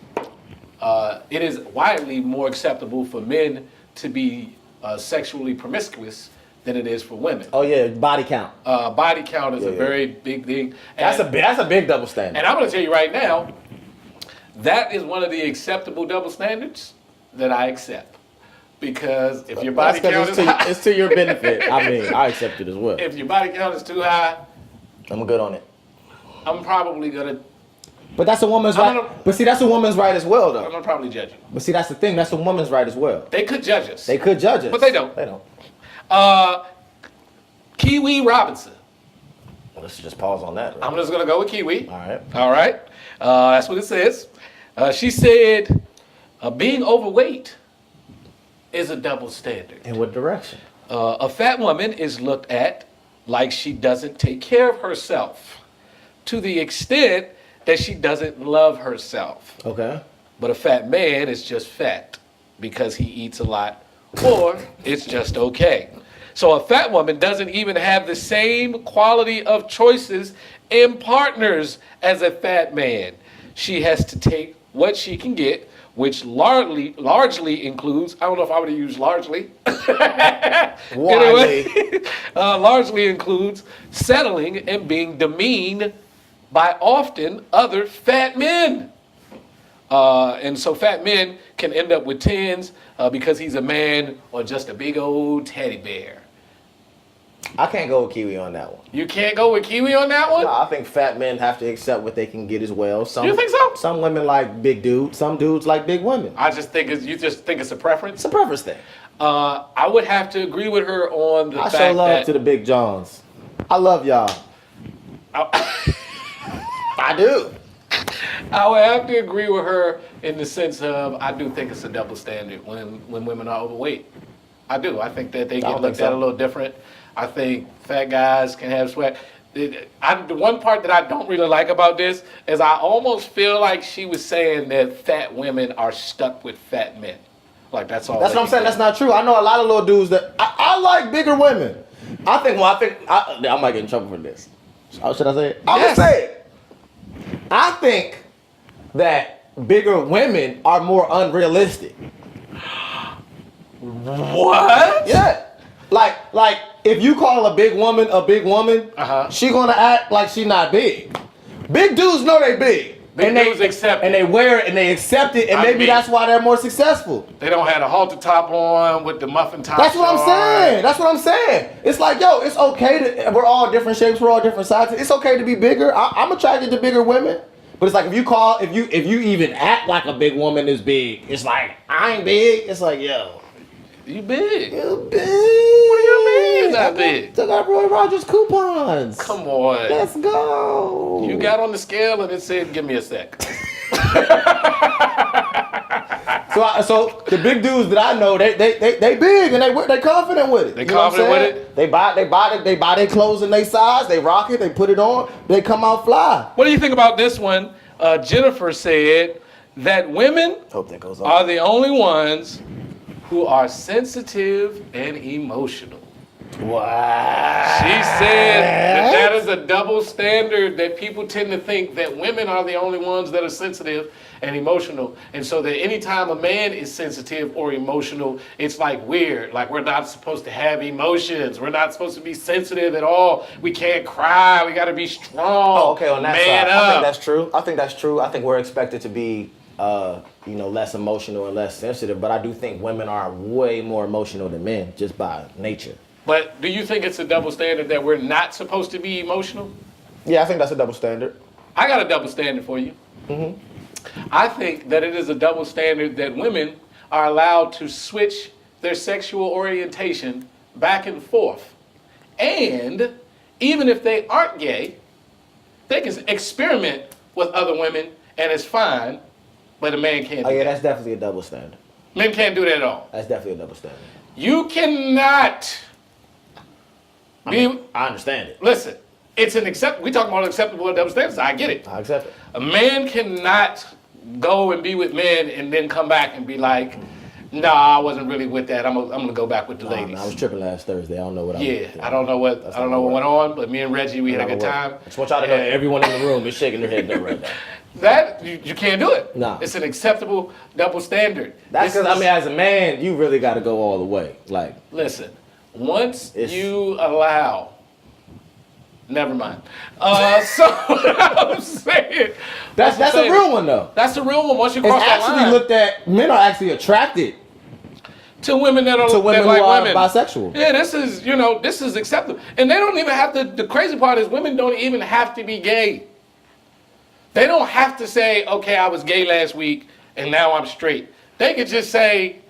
B: it is widely more acceptable for men to be sexually promiscuous than it is for women.
A: Oh yeah, body count.
B: Body count is a very big thing.
A: That's a big double standard.
B: And I'm going to tell you right now, that is one of the acceptable double standards that I accept. Because if your body count is high,
A: it's to your benefit. I mean, I accept it as well.
B: if your body count is too high,
A: I'm good on it.
B: I'm probably gonna.
A: But that's a woman's right. But see, that's a woman's right as well,
B: I'm
A: though.
B: gonna probably judge you.
A: But see, that's the thing. That's a woman's right as well.
B: They could judge us.
A: They could judge us,
B: But they don't.
A: They don't.
B: Kiwi Robinson.
A: Let's just pause on that. Right?
B: I'm just gonna go with Kiwi.
A: All right.
B: All right. That's what it says. She said, being overweight is a double standard.
A: In what direction?
B: A fat woman is looked at like she doesn't take care of herself to the extent that she doesn't love herself.
A: Okay.
B: But a fat man is just fat because he eats a lot or it's just okay. So a fat woman doesn't even have the same quality of choices and partners as a fat man. She has to take what she can get, which largely includes, I don't know if I would have used largely. Anyway, largely includes settling and being demeaned by often other fat men. And so fat men can end up with tens because he's a man or just a big old teddy bear.
A: I can't go with Kiwi on that one.
B: You can't go with Kiwi on that one?
A: No, I think fat men have to accept what they can get as well.
B: You think so?
A: Some women like big dudes. Some dudes like big women.
B: You just think it's a preference?
A: It's a preference thing.
B: I would have to agree with her on the fact that...
A: I show love to the big Johns. I love y'all. I do.
B: I would have to agree with her in the sense of I do think it's a double standard when women are overweight. I do. I think that they get looked at a little different. I think fat guys can have sweat. The one part that I don't really like about this is I almost feel like she was saying that fat women are stuck with fat men. Like that's all.
A: That's what I'm saying. That's not true. I know a lot of little dudes that I like bigger women. I might get in trouble for this. Should I say it? I'm gonna say it. I think that bigger women are more unrealistic.
B: What?
A: Yeah. Like if you call a big woman, she gonna act like she not big. Big dudes know they big.
B: Big dudes accept it.
A: And they wear it and they accept it, and maybe that's why they're more successful.
B: They don't have a halter top on with the muffin top.
A: That's what I'm saying. It's like, yo, it's okay to, we're all different shapes, we're all different sizes. It's okay to be bigger. I'm attracted to bigger women. But it's like if you even act like a big woman is big, it's like, I ain't big. It's like, yo.
B: You big.
A: You big.
B: What do you mean you're not big?
A: I got Roy Rogers coupons.
B: Come on.
A: Let's go.
B: You got on the scale and it said, give me a sec.
A: So the big dudes that I know, they big and they confident with it.
B: They confident with it?
A: They buy their clothes in their size, they rock it, they put it on, they come out fly.
B: What do you think about this one? Jennifer said that women are the only ones who are sensitive and emotional.
A: What?
B: She said that is a double standard, that people tend to think that women are the only ones that are sensitive and emotional. And so that anytime a man is sensitive or emotional, it's like weird. Like we're not supposed to have emotions. We're not supposed to be sensitive at all. We can't cry. We got to be strong.
A: Oh, okay, on that
B: Man
A: side.
B: up.
A: I think that's true. I think we're expected to be, less emotional and less sensitive. But I do think women are way more emotional than men, just by nature.
B: But do you think it's a double standard that we're not supposed to be emotional?
A: Yeah, I think that's a double standard.
B: I got a double standard for you. I think that it is a double standard that women are allowed to switch their sexual orientation back and forth. And even if they aren't gay, they can experiment with other women and it's fine, but a man can't do
A: Oh yeah,
B: that.
A: that's definitely a double standard.
B: Men can't do that at all.
A: That's definitely a double standard.
B: You cannot
A: I understand it.
B: listen, it's an we talking about acceptable double standards. I get it.
A: I accept it.
B: A man cannot go and be with men and then come back and be like, nah, I wasn't really with that. I'm gonna go back with the ladies.
A: I was tripping last Thursday. I don't know what I was
B: Yeah, I don't know what went on, but me and Reggie, we had a good time.
A: I just want y'all to know everyone in the room is shaking their head no right now.
B: That you can't do it.
A: Nah.
B: It's an acceptable double standard.
A: That's because as a man, you really got to go all the way. Like,
B: Listen, once you allow. Never mind. So I'm saying
A: that's a real one though.
B: That's the real one. Once you
A: It's
B: cross that
A: actually
B: line,
A: looked at. Men are actually attracted
B: to women that are
A: to women
B: that like
A: who are
B: women.
A: bisexual.
B: Yeah, this is acceptable. And they don't even have to, the crazy part is women don't even have to be gay. They don't have to say, okay, I was gay last week and now I'm straight. They could just say,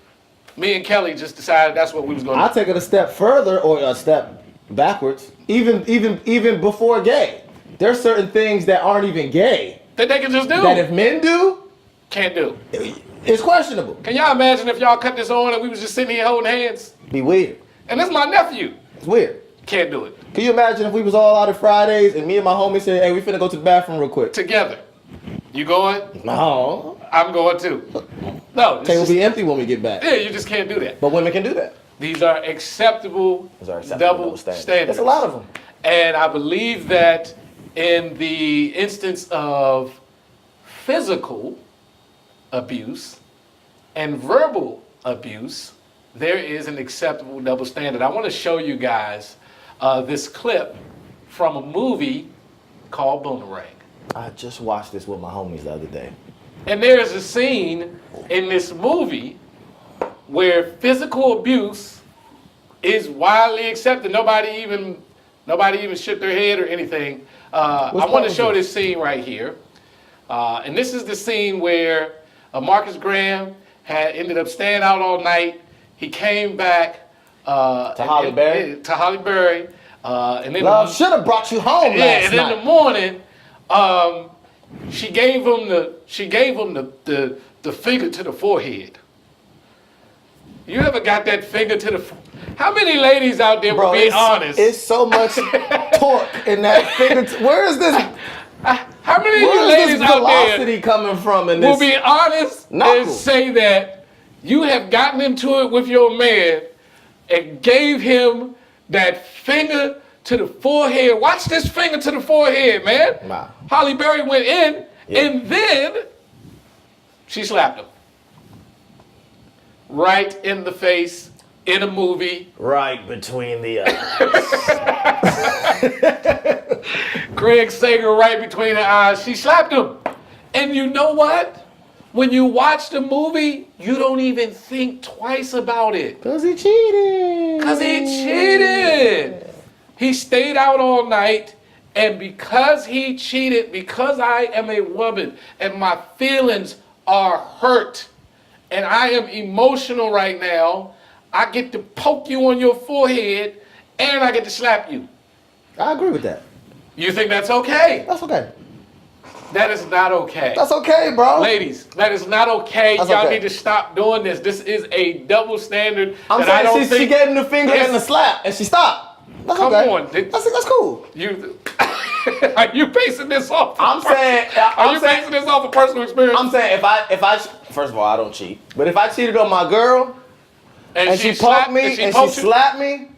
B: me and Kelly just decided that's what we was going to
A: I'll
B: do.
A: take it a step further or a step backwards. Even before gay, there's certain things that aren't even gay
B: That they can just do.
A: that if men do,
B: Can't do.
A: it's questionable.
B: Can y'all imagine if y'all cut this on and we was just sitting here holding hands?
A: Be weird.
B: And this is my nephew.
A: It's weird.
B: Can't do it.
A: Can you imagine if we was all out of Fridays and me and my homie said, hey, we finna go to the bathroom real quick?
B: Together. You going?
A: No.
B: I'm going too. No. it's
A: Tank will
B: just-
A: be empty when we get back.
B: Yeah, you just can't do that.
A: But women can do that.
B: These are acceptable, double standards.
A: There's a lot of them.
B: And I believe that in the instance of physical abuse and verbal abuse, there is an acceptable double standard. I want to show you guys this clip from a movie called Boomerang.
A: I just watched this with my homies the other day.
B: And there is a scene in this movie where physical abuse is widely accepted. Nobody even shook their head or anything. I want to show this scene right here. And this is the scene where Marcus Graham had ended up staying out all night. He came back
A: To Holly Berry?
B: To Holly Berry. And then
A: Love should have brought you home
B: yeah,
A: last
B: and
A: night.
B: in the morning, she gave him the finger to the forehead. You ever got that finger to the? How many ladies out there will be honest?
A: It's so much torque in that finger. Where is this?
B: How many of you
A: Where is
B: ladies
A: this
B: out there
A: velocity coming from? In
B: will
A: this?
B: be honest
A: knuckle?
B: and say that you have gotten into it with your man and gave him that finger to the forehead? Watch this finger to the forehead, man.
A: Wow.
B: Holly Berry went in,
A: Yeah.
B: and then she slapped him. Right in the face, in a movie.
A: Right between the eyes.
B: Greg Sager right between the eyes. She slapped him. And you know what? When you watch the movie, you don't even think twice about it.
A: Because he cheated.
B: Because he cheated. He stayed out all night. And because he cheated, because I am a woman and my feelings are hurt and I am emotional right now, I get to poke you on your forehead and I get to slap you.
A: I agree with that.
B: You think that's okay?
A: That's okay.
B: That is not okay.
A: That's okay, bro.
B: Ladies, that is not okay.
A: That's
B: Y'all
A: okay.
B: need to stop doing this. This is a double standard
A: I'm
B: that I don't
A: saying she
B: think...
A: gave him the finger
B: Yes.
A: and the slap, and she stopped. That's
B: Come
A: okay.
B: on.
A: That's cool.
B: You, are you basing this off?
A: I'm saying.
B: Are you basing this off of personal experience?
A: I'm saying if I first of all I don't cheat, but if I cheated on my girl and she poked me and she slapped me,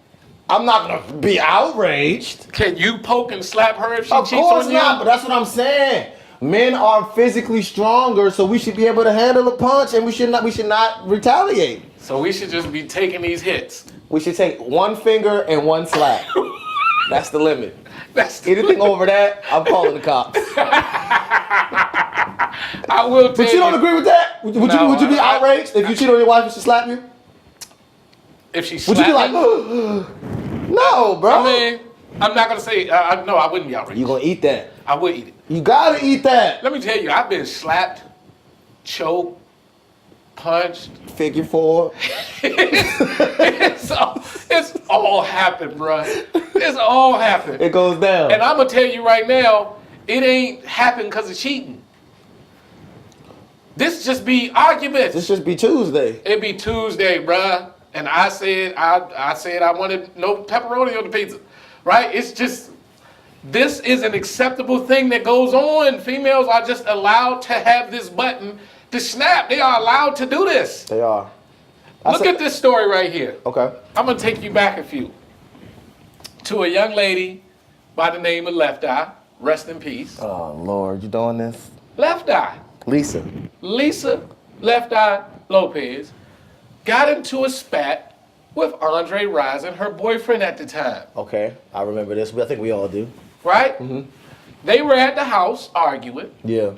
A: I'm not gonna be outraged.
B: Can you poke and slap her if she
A: Of
B: cheats
A: course
B: on you?
A: not, but that's what I'm saying. Men are physically stronger, so we should be able to handle a punch, and we should not retaliate.
B: So we should just be taking these hits.
A: We should take one finger and one slap. That's the limit.
B: That's the
A: Anything over that, I'm calling the cops.
B: I will tell
A: But you don't agree with that? Would you be outraged if you cheat on your wife and she slap you?
B: If she
A: Would
B: slapped
A: you be like, no, bro?
B: I mean, I'm not gonna say no. I wouldn't be outraged.
A: You gonna eat that?
B: I would eat it.
A: You gotta eat that.
B: Let me tell you, I've been slapped, choked, punched.
A: Figure four.
B: it's all happened, bro. It's all happened.
A: It goes down.
B: And I'm gonna tell you right now, it ain't happened because of cheating. This just be arguments.
A: This just be Tuesday.
B: It be Tuesday, bruh. And I said I wanted no pepperoni on the pizza, right? It's just, this is an acceptable thing that goes on. Females are just allowed to have this button to snap. They are allowed to do this.
A: They are.
B: Look at this story right here.
A: Okay.
B: I'm gonna take you back a few. To a young lady by the name of Left Eye. Rest in peace.
A: Oh Lord, you doing this?
B: Left Eye.
A: Lisa.
B: Lisa Left Eye Lopez got into a spat with Andre Rison, her boyfriend at the time.
A: Okay, I remember this. I think we all do.
B: Right? Mm-hmm. They were at the house arguing.
A: Yeah.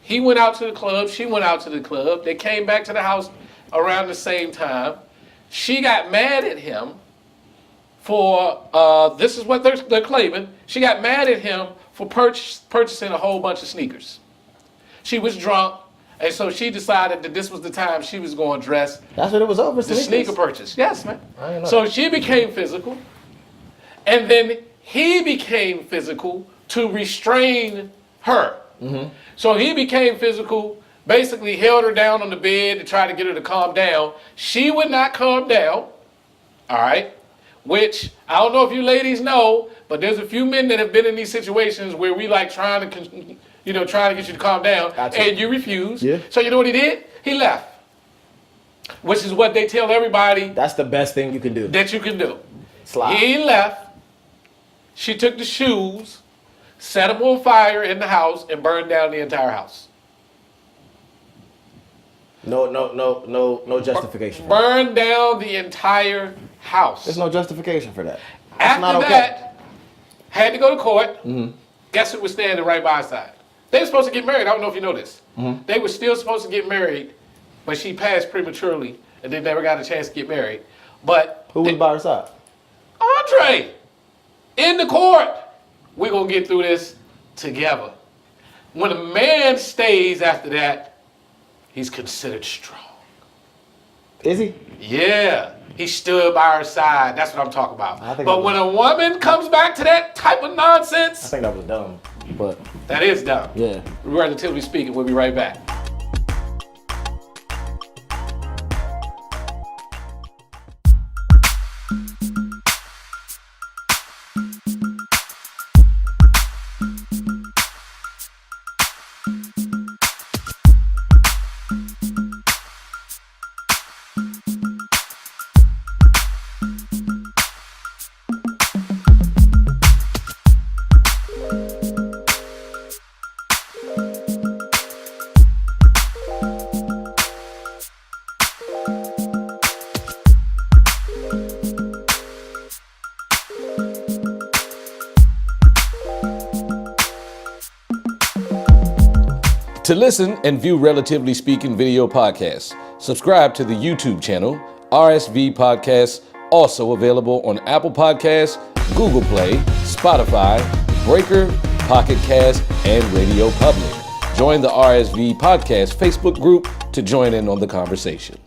B: He went out to the club. She went out to the club. They came back to the house around the same time. She got mad at him for, this is what they're claiming. She got mad at him for purchasing a whole bunch of sneakers. She was drunk. And so she decided that this was the time she was going to dress.
A: That's what it was over.
B: The sneaker purchase. Yes, man.
A: I didn't know.
B: So she became physical. And then he became physical to restrain her. Mm-hmm. So he became physical, basically held her down on the bed to try to get her to calm down. She would not calm down. All right. Which, I don't know if you ladies know, but there's a few men that have been in these situations where we like trying to get you to calm down, and you refuse.
A: Yeah.
B: So you know what he did? He left. Which is what they tell everybody.
A: That's the best thing you can do.
B: That you can do.
A: Slide.
B: He left. She took the shoes, set them on fire in the house, and burned down the entire house.
A: No justification.
B: Burned down the entire house.
A: There's no justification for that. That's
B: After
A: not okay.
B: that, had to go to court. Mm-hmm. Guess who was standing right by his side? They were supposed to get married. I don't know if you know this. Mm-hmm. They were still supposed to get married, but she passed prematurely, and they never got a chance to get married. But
A: who was by her side?
B: Andre, in the court. We're gonna get through this together. When a man stays after that, he's considered strong.
A: Is he?
B: Yeah, he stood by her side. That's what I'm talking about. But when a woman comes back to that type of nonsense,
A: I think that was dumb. But
B: that is dumb.
A: Yeah.
B: Relatively speaking, we'll be right back. To listen and view Relatively Speaking video podcasts, subscribe to the YouTube channel, RSV Podcasts, also available on Apple Podcasts, Google Play, Spotify, Breaker, Pocket Cast, and Radio Public. Join the RSV Podcast Facebook group to join in on the conversation.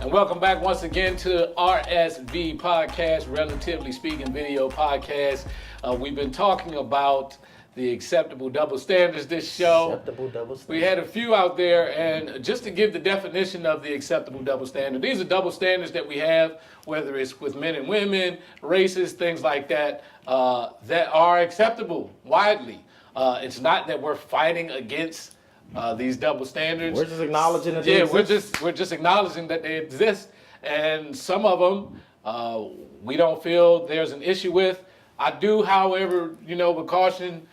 B: And welcome back once again to RSV Podcast, Relatively Speaking video podcast. We've been talking about the acceptable double standards this show.
A: Acceptable double standards.
B: We had a few out there, and just to give the definition of the acceptable double standard, these are double standards that we have, whether it's with men and women, races, things like that, that are acceptable widely. It's not that we're fighting against these double standards.
A: We're just acknowledging that they
B: Yeah,
A: exist.
B: we're just acknowledging that they exist, and some of them we don't feel there's an issue with. I do, however, with caution,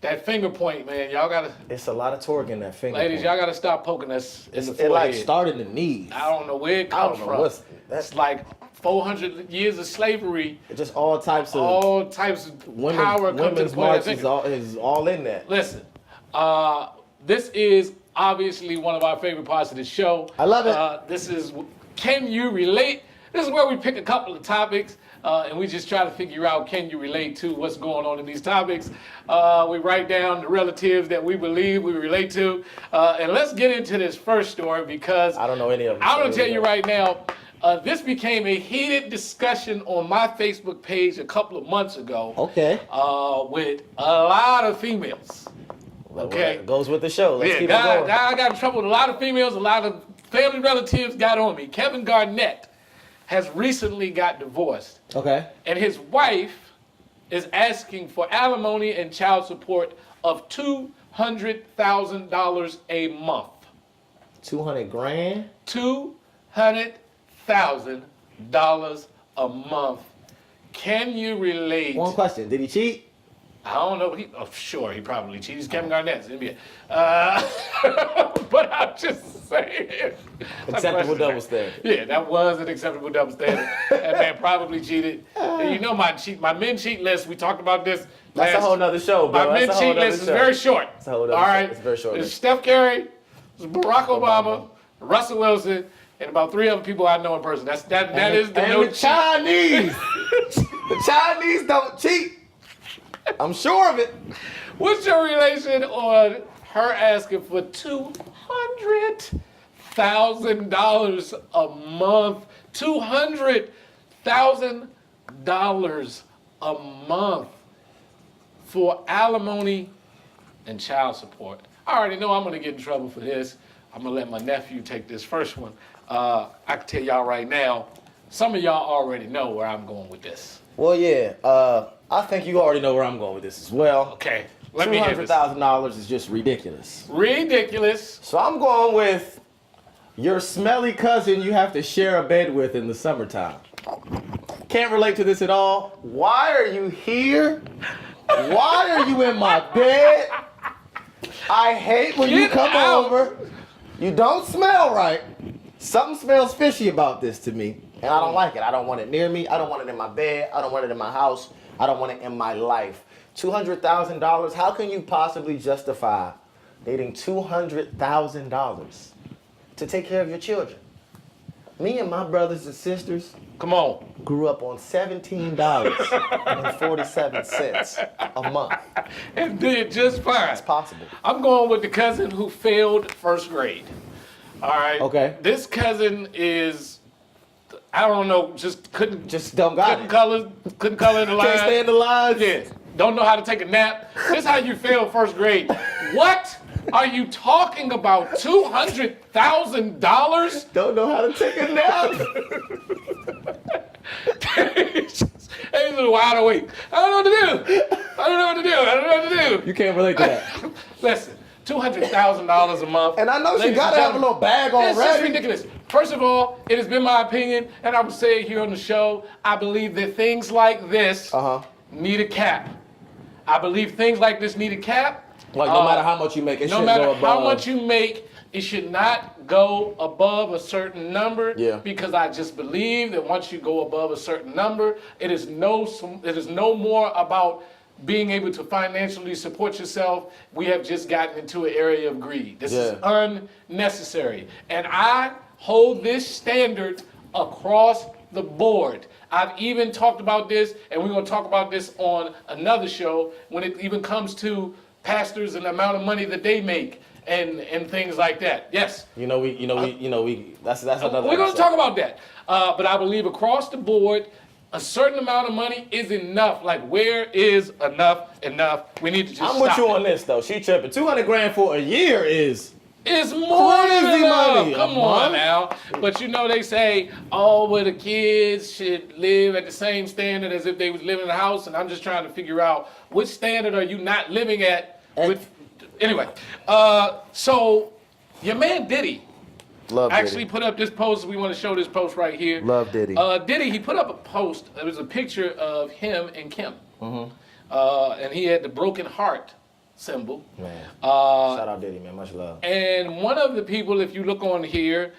B: that finger point, man, y'all gotta.
A: It's a lot of torque in that finger.
B: Ladies,
A: point.
B: y'all gotta stop poking us in the
A: It
B: forehead.
A: like started in the knees.
B: I don't know where it
A: I
B: comes
A: don't know
B: from.
A: what's
B: That's like 400 years of slavery.
A: just all types of
B: All types of power come to the
A: women's
B: point of
A: march
B: that
A: is all in that.
B: Listen, this is obviously one of our favorite parts of the show.
A: I love it.
B: This is Can You Relate? This is where we pick a couple of topics and we just try to figure out, can you relate to what's going on in these topics? We write down the relatives that we believe we relate to. And let's get into this first story because
A: I don't know any of them.
B: I'm going to tell you right now, this became a heated discussion on my Facebook page a couple of months ago.
A: Okay.
B: With a lot of females. Okay.
A: Well, goes with the show. Let's keep it
B: I
A: going.
B: got in trouble with a lot of females, a lot of family relatives got on me. Kevin Garnett has recently got divorced.
A: Okay.
B: And his wife is asking for alimony and child support of $200,000 a month.
A: 200 grand?
B: $200,000 a month. Can you relate?
A: One question. Did he cheat?
B: I don't know. Sure, he probably cheated. He's Kevin Garnett's NBA. But I'm just saying.
A: Acceptable double standard.
B: Yeah, that was an acceptable double standard. That man probably cheated. And you know my men cheat list. We talked about this.
A: That's a whole nother show, bro.
B: My men
A: That's a whole
B: cheat list
A: nother
B: is
A: show.
B: very short.
A: It's a whole other
B: All right,
A: show. It's a very short
B: It's
A: list.
B: Steph Curry, it's Barack Obama, Russell Wilson, and about 3 other people I know in person. That is the
A: and
B: no
A: the Chinese. The Chinese don't cheat. I'm sure of it.
B: What's your relation on her asking for $200,000 a month? $200,000 a month for alimony and child support. I already know I'm going to get in trouble for this. I'm going to let my nephew take this first one. I can tell y'all right now, some of y'all already know where I'm going with this.
A: Well, yeah. I think you already know where I'm going with this as well.
B: Okay, let me hear this.
A: $200,000 is just ridiculous.
B: Ridiculous.
A: So I'm going with your smelly cousin you have to share a bed with in the summertime. Can't relate to this at all. Why are you here? Why are you in my bed? I hate when you
B: Get
A: come
B: out.
A: over. You don't smell right. Something smells fishy about this to me, and I don't like it. I don't want it near me. I don't want it in my bed. I don't want it in my house. I don't want it in my life. $200,000, how can you possibly justify needing $200,000 to take care of your children? Me and my brothers and sisters
B: Come on.
A: grew up on $17.47 a month.
B: And did just fine.
A: It's possible.
B: I'm going with the cousin who failed first grade. All right.
A: Okay.
B: This cousin is, I don't know, just couldn't
A: Don't got it.
B: couldn't color the line.
A: Can't stand the lines.
B: Yes. Don't know how to take a nap. This is how you fail first grade. What are you talking about? $200,000?
A: Don't know how to take a nap.
B: He's wide awake. I don't know what to do. I don't know what to do.
A: You can't relate to that.
B: Listen, $200,000 a month.
A: And I know she
B: Ladies
A: gotta
B: and
A: have a little bag
B: It's just
A: already.
B: ridiculous. First of all, it has been my opinion, and I would say it here on the show, I believe that things like this need a cap. I believe things like this need a cap.
A: Like no matter how much you make, it
B: No
A: shouldn't
B: matter
A: go above.
B: how much you make, it should not go above a certain number.
A: Yeah.
B: Because I just believe that once you go above a certain number, it is no more about being able to financially support yourself. We have just gotten into an area of greed. This is unnecessary. And I hold this standard across the board. I've even talked about this, and we're going to talk about this on another show when it even comes to pastors and the amount of money that they make and things like that. Yes.
A: That's another.
B: We're going to talk about that. But I believe across the board, a certain amount of money is enough. Like, where is enough? We need to just
A: I'm with
B: stop
A: you
B: it.
A: on this though. She tripping. 200 grand for a year is.
B: It's more than
A: Crazy
B: enough.
A: money.
B: Come on now. But you know they say, oh, well, the kids should live at the same standard as if they was living in a house. And I'm just trying to figure out which standard are you not living at with Anyway, so your man Diddy
A: Love
B: actually
A: Diddy.
B: put up this post. We want to show this post right here.
A: Love Diddy.
B: Diddy, he put up a post. It was a picture of him and Kim. And he had the broken heart symbol.
A: Man. Shout out Diddy, man. Much love.
B: And one of the people, if you look on here,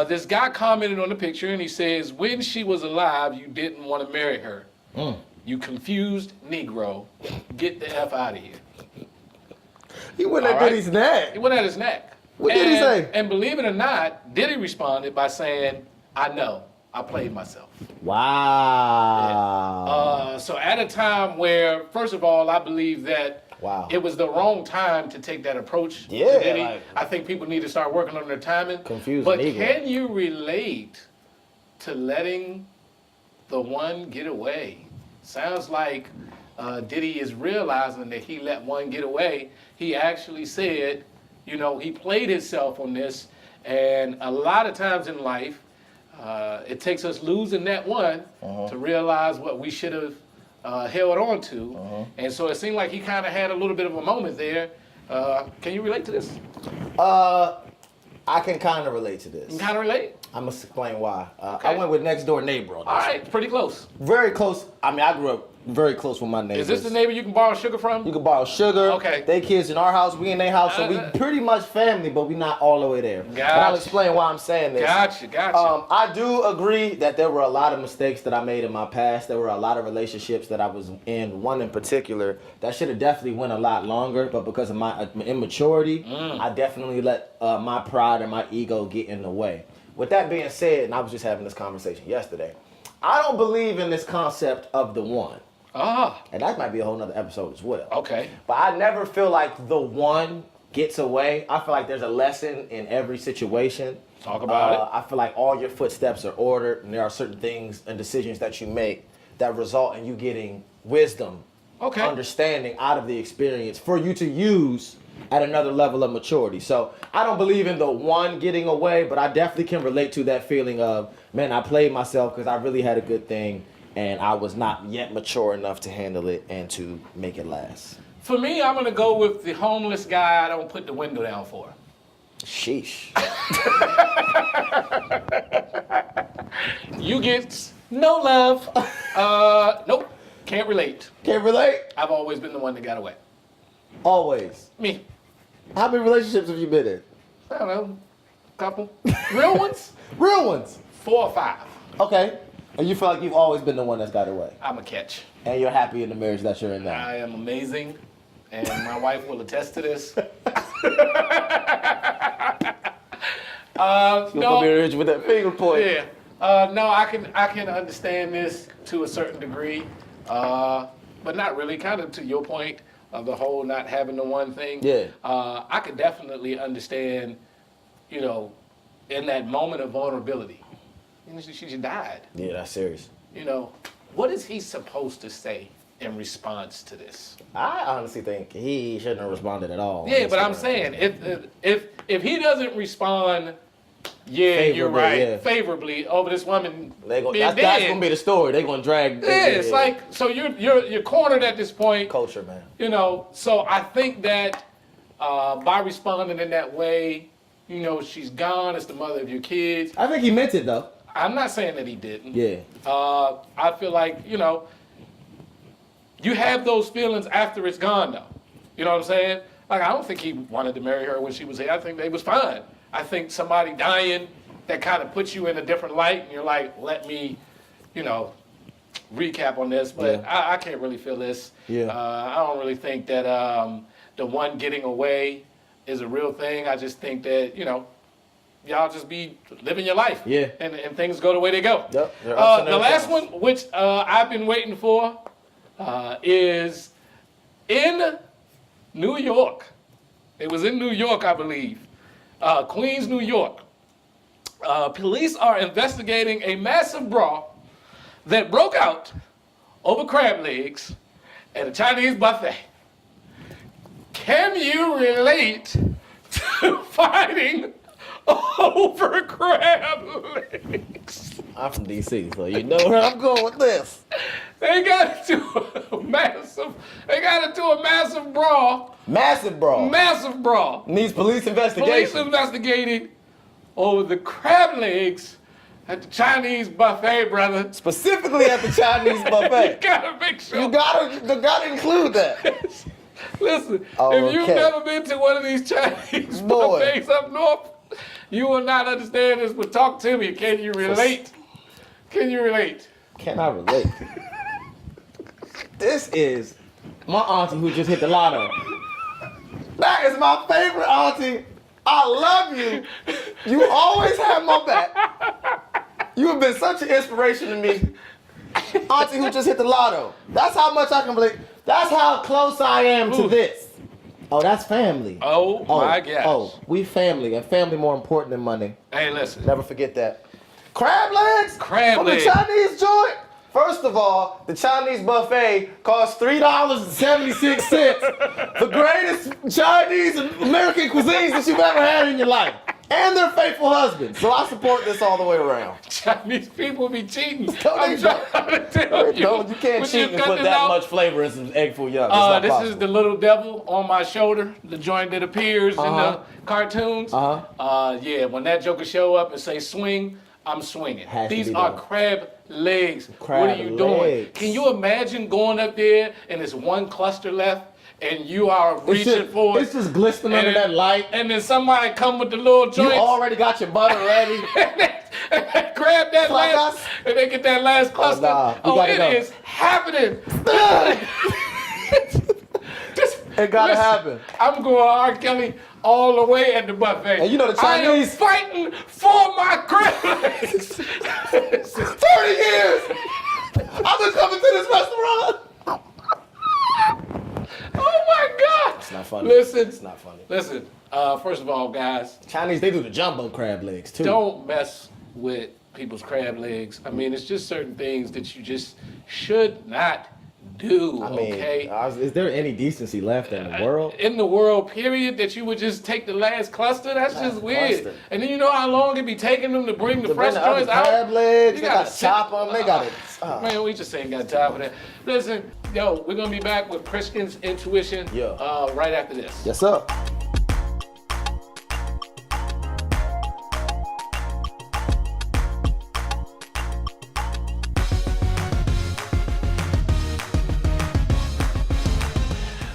B: this guy commented on the picture and he says, when she was alive, you didn't want to marry her. You confused Negro. Get the F out of here.
A: He went at
B: All right.
A: Diddy's neck.
B: He went at his neck.
A: What did he say?
B: And believe it or not, Diddy responded by saying, I know, I played myself.
A: Wow.
B: So at a time where, first of all, I believe that
A: Wow.
B: it was the wrong time to take that approach
A: Yeah,
B: to Diddy.
A: like-
B: I think people need to start working on their timing.
A: Confused
B: But
A: Negro.
B: can you relate to letting the one get away? Sounds like Diddy is realizing that he let one get away. He actually said, you know, he played himself on this. And a lot of times in life, it takes us losing that one to realize what we should have held on to. And so it seemed like he kind of had a little bit of a moment there. Can you relate to this?
A: I can kind of relate to this.
B: You kind of relate?
A: I'm going to explain why. I
B: Okay.
A: went with next door neighbor on this.
B: All right, pretty close.
A: Very close. I mean, I grew up very close with my neighbors.
B: Is this the neighbor you can borrow sugar from?
A: You can borrow sugar.
B: Okay.
A: They kids in our house, we in their house, so we pretty much family, but we not all the way there. And I'll explain why I'm saying this.
B: Gotcha.
A: I do agree that there were a lot of mistakes that I made in my past. There were a lot of relationships that I was in, one in particular, that should have definitely went a lot longer, but because of my immaturity, I definitely let my pride and my ego get in the way. With that being said, and I was just having this conversation yesterday, I don't believe in this concept of the one. And that might be a whole nother episode as well.
B: Okay.
A: But I never feel like the one gets away. I feel like there's a lesson in every situation.
B: Talk about it.
A: I feel like all your footsteps are ordered, and there are certain things and decisions that you make that result in you getting wisdom, understanding out of the experience for you to use at another level of maturity. So I don't believe in the one getting away, but I definitely can relate to that feeling of, man, I played myself because I really had a good thing, and I was not yet mature enough to handle it and to make it last.
B: For me, I'm going to go with the homeless guy I don't put the window down for.
A: Sheesh.
B: You get no love. Nope. Can't relate.
A: Can't relate?
B: I've always been the one that got away.
A: Always.
B: Me.
A: How many relationships have you been in?
B: I don't know. Couple. Real ones?
A: Real ones.
B: 4 or 5.
A: Okay. And you feel like you've always been the one that's got away.
B: I'm a catch.
A: And you're happy in the marriage that you're in now.
B: I am amazing, and my wife will attest to this.
A: No. With that finger point.
B: Yeah. No, I can understand this to a certain degree, but not really. Kind of to your point of the whole not having the one thing.
A: Yeah.
B: I could definitely understand, you know, in that moment of vulnerability. You know, she just died.
A: Yeah, that's serious.
B: You know, what is he supposed to say in response to this?
A: I honestly think he shouldn't have responded at all.
B: Yeah, but I'm saying if he doesn't respond, you're right, favorably over this woman
A: that's
B: being dead,
A: gonna be the story. They're gonna drag.
B: Yeah, it's like, so you're cornered at this point.
A: Culture, man.
B: You know, so I think that by responding in that way, you know, she's gone. It's the mother of your kids.
A: I think he meant it though.
B: I'm not saying that he didn't.
A: Yeah.
B: I feel like, you know, you have those feelings after it's gone, though. You know what I'm saying? Like, I don't think he wanted to marry her when she was here. I think they was fine. I think somebody dying, that kind of puts you in a different light, and you're like, let me, you know, recap on this. But yeah. I can't really feel this.
A: Yeah.
B: I don't really think that the one getting away is a real thing. I just think that, you know, y'all just be living your life.
A: Yeah.
B: And things go the way they go.
A: Yep.
B: The last one, which I've been waiting for, is in New York. It was in New York, I believe. Queens, New York. Police are investigating a massive brawl that broke out over crab legs at a Chinese buffet. Can you relate to fighting over crab legs?
A: I'm from DC, so you know where I'm going with this.
B: They got into a massive brawl.
A: Massive brawl.
B: Massive brawl.
A: Needs police investigation.
B: Police investigating over the crab legs at the Chinese buffet, brother.
A: Specifically at the Chinese buffet.
B: You gotta make sure.
A: You gotta include that.
B: Listen,
A: Oh,
B: if you've
A: okay.
B: never been to one of these Chinese
A: Boy.
B: buffets up north, you will not understand this, but talk to me. Can you relate? Can you relate?
A: Can I relate? This is my auntie who just hit the lotto. That is my favorite auntie. I love you. You always have my back. You have been such an inspiration to me. Auntie who just hit the lotto. That's how much I can relate. That's how close I am to this. Oh, that's family.
B: Oh my gosh.
A: Oh, we family, and family more important than money.
B: Hey, listen.
A: Never forget that. Crab legs?
B: Crab
A: from
B: legs.
A: the Chinese joint? First of all, the Chinese buffet costs $3.76. The greatest Chinese American cuisines that you've ever had in your life. And their faithful husbands. So I support this all the way around.
B: Chinese people be cheating.
A: No,
B: I'm
A: they
B: trying to tell you.
A: No, you can't
B: Would
A: cheat and
B: cut
A: put
B: this
A: that
B: out?
A: much flavor in some egg foo young. It's not
B: This
A: possible.
B: is the little devil on my shoulder, the joint that appears in the cartoons. Yeah, when that joker show up and say swing, I'm swinging.
A: Has to
B: These
A: be
B: are
A: done.
B: crab legs.
A: Crab
B: what are you doing?
A: legs.
B: Can you imagine going up there and there's one cluster left and you are
A: It's
B: reaching
A: just,
B: for it?
A: it's just glistening under
B: and-
A: that light.
B: And then somebody come with the little
A: You
B: joints.
A: already got your butter ready.
B: and they grab that
A: Like
B: last,
A: us?
B: and they get that last cluster.
A: nah, we gotta
B: it
A: go.
B: is happening. Just,
A: It gotta
B: listen,
A: happen.
B: I'm going R. Kelly all the way at the buffet.
A: And you know the
B: I am
A: Chinese-
B: fighting for my crab legs.
A: 30 years! I've been coming to this restaurant!
B: Oh my God!
A: It's not funny.
B: Listen,
A: It's not funny.
B: listen. First of all, guys,
A: Chinese, they do the jumbo crab legs too.
B: don't mess with people's crab legs. I mean, it's just certain things that you just should not do.
A: I mean,
B: okay.
A: is there any decency left in the world?
B: In the world, period, that you would just take the last cluster, that's just weird.
A: cluster.
B: And then you know how long it be taking them to bring the
A: To
B: fresh
A: bring the other
B: joints out?
A: crab legs,
B: You
A: they
B: gotta
A: gotta
B: sit-
A: chop them, they gotta.
B: Man, we just ain't got time for that. Listen, yo, we're gonna be back with Christian's Intuition right after this.
A: Yes, sir.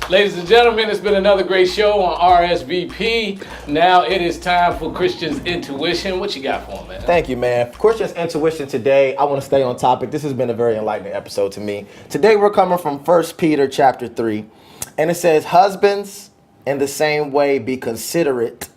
B: Ladies and gentlemen, it's been another great show on RSVP. Now it is time for Christian's Intuition. What you got for him, man?
A: Thank you, man. Christian's Intuition today. I want to stay on topic. This has been a very enlightening episode to me. Today we're coming from 1 Peter chapter 3. And it says, husbands, in the same way be considerate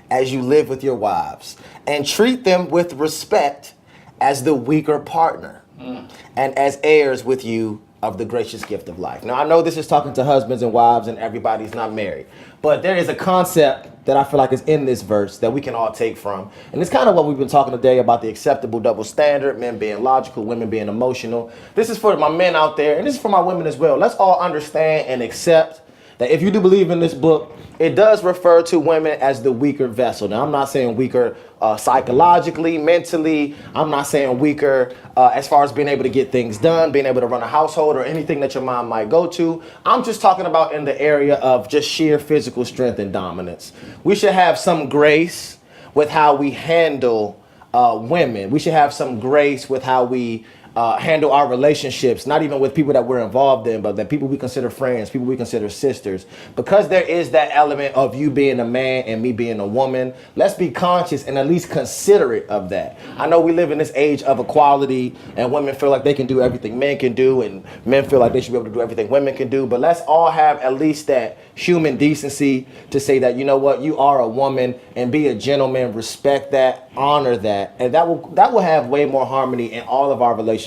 A: as you live with your wives, and treat them with respect as the weaker partner, and as heirs with you of the gracious gift of life. Now, I know this is talking to husbands and wives and everybody's not married, but there is a concept that I feel like is in this verse that we can all take from. And it's kind of what we've been talking today about the acceptable double standard, men being logical, women being emotional. This is for my men out there, and this is for my women as well. Let's all understand and accept that if you do believe in this book, it does refer to women as the weaker vessel. Now, I'm not saying weaker psychologically, mentally. I'm not saying weaker as far as being able to get things done, being able to run a household, or anything that your mom might go to. I'm just talking about in the area of just sheer physical strength and dominance. We should have some grace with how we handle women. We should have some grace with how we handle our relationships, not even with people that we're involved in, but that people we consider friends, people we consider sisters. Because there is that element of you being a man and me being a woman, let's be conscious and at least considerate of that. I know we live in this age of equality, and women feel like they can do everything men can do, and men feel like they should be able to do everything women can do. But let's all have at least that human decency to say that, you know what, you are a woman, and be a gentleman, respect that, honor that, and that will have way more harmony in all of our relationships,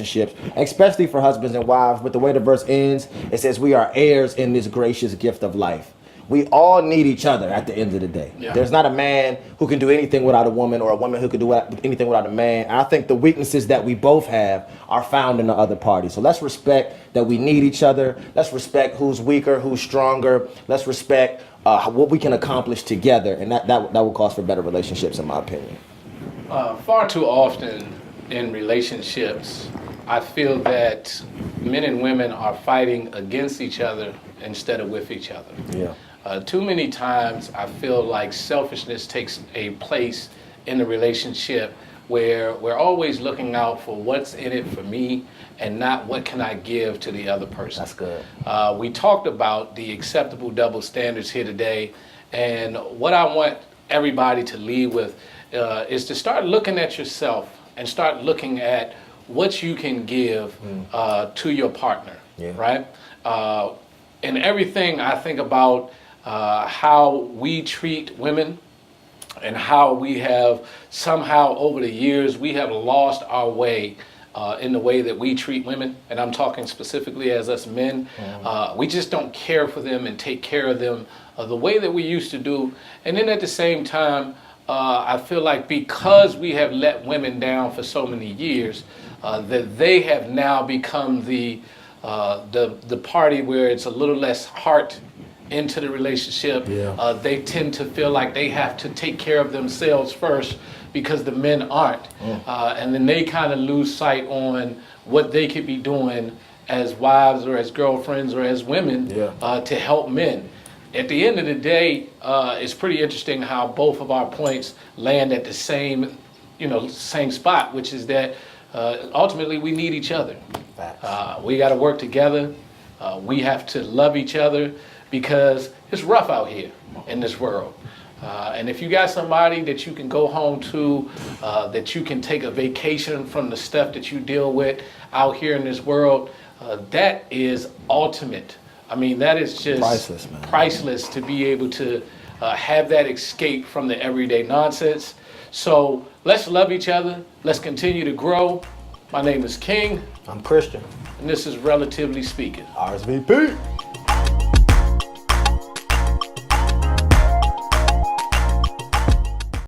A: especially for husbands and wives. But the way the verse ends, it says we are heirs in this gracious gift of life. We all need each other at the end of the day.
B: Yeah.
A: There's not a man who can do anything without a woman, or a woman who can do anything without a man. And I think the weaknesses that we both have are found in the other party. So let's respect that we need each other. Let's respect who's weaker, who's stronger. Let's respect what we can accomplish together. And that will cause for better relationships, in my opinion.
B: Far too often, in relationships, I feel that men and women are fighting against each other instead of with each other.
A: Yeah.
B: Too many times I feel like selfishness takes a place in the relationship where we're always looking out for what's in it for me and not what can I give to the other person.
A: That's good.
B: We talked about the acceptable double standards here today, and what I want everybody to leave with is to start looking at yourself and start looking at what you can give to your partner,
A: Yeah.
B: right? In everything I think about how we treat women and how we have somehow over the years we have lost our way in the way that we treat women, and I'm talking specifically as us men. We just don't care for them and take care of them the way that we used to do. And then at the same time, I feel like because we have let women down for so many years, that they have now become the party where it's a little less heart into the relationship.
A: Yeah.
B: They tend to feel like they have to take care of themselves first because the men aren't. And then they kind of lose sight on what they could be doing as wives or as girlfriends or as women to help men. At the end of the day, it's pretty interesting how both of our points land at the same spot, which is that ultimately we need each other. We got to work together. We have to love each other because it's rough out here in this world. And if you got somebody that you can go home to, that you can take a vacation from the stuff that you deal with out here in this world, that is ultimate. I mean, that is just
A: Priceless, man.
B: Priceless to be able to have that escape from the everyday nonsense. So let's love each other. Let's continue to grow. My name is King,
A: I'm Christian.
B: and this is Relatively Speaking.
A: RSVP.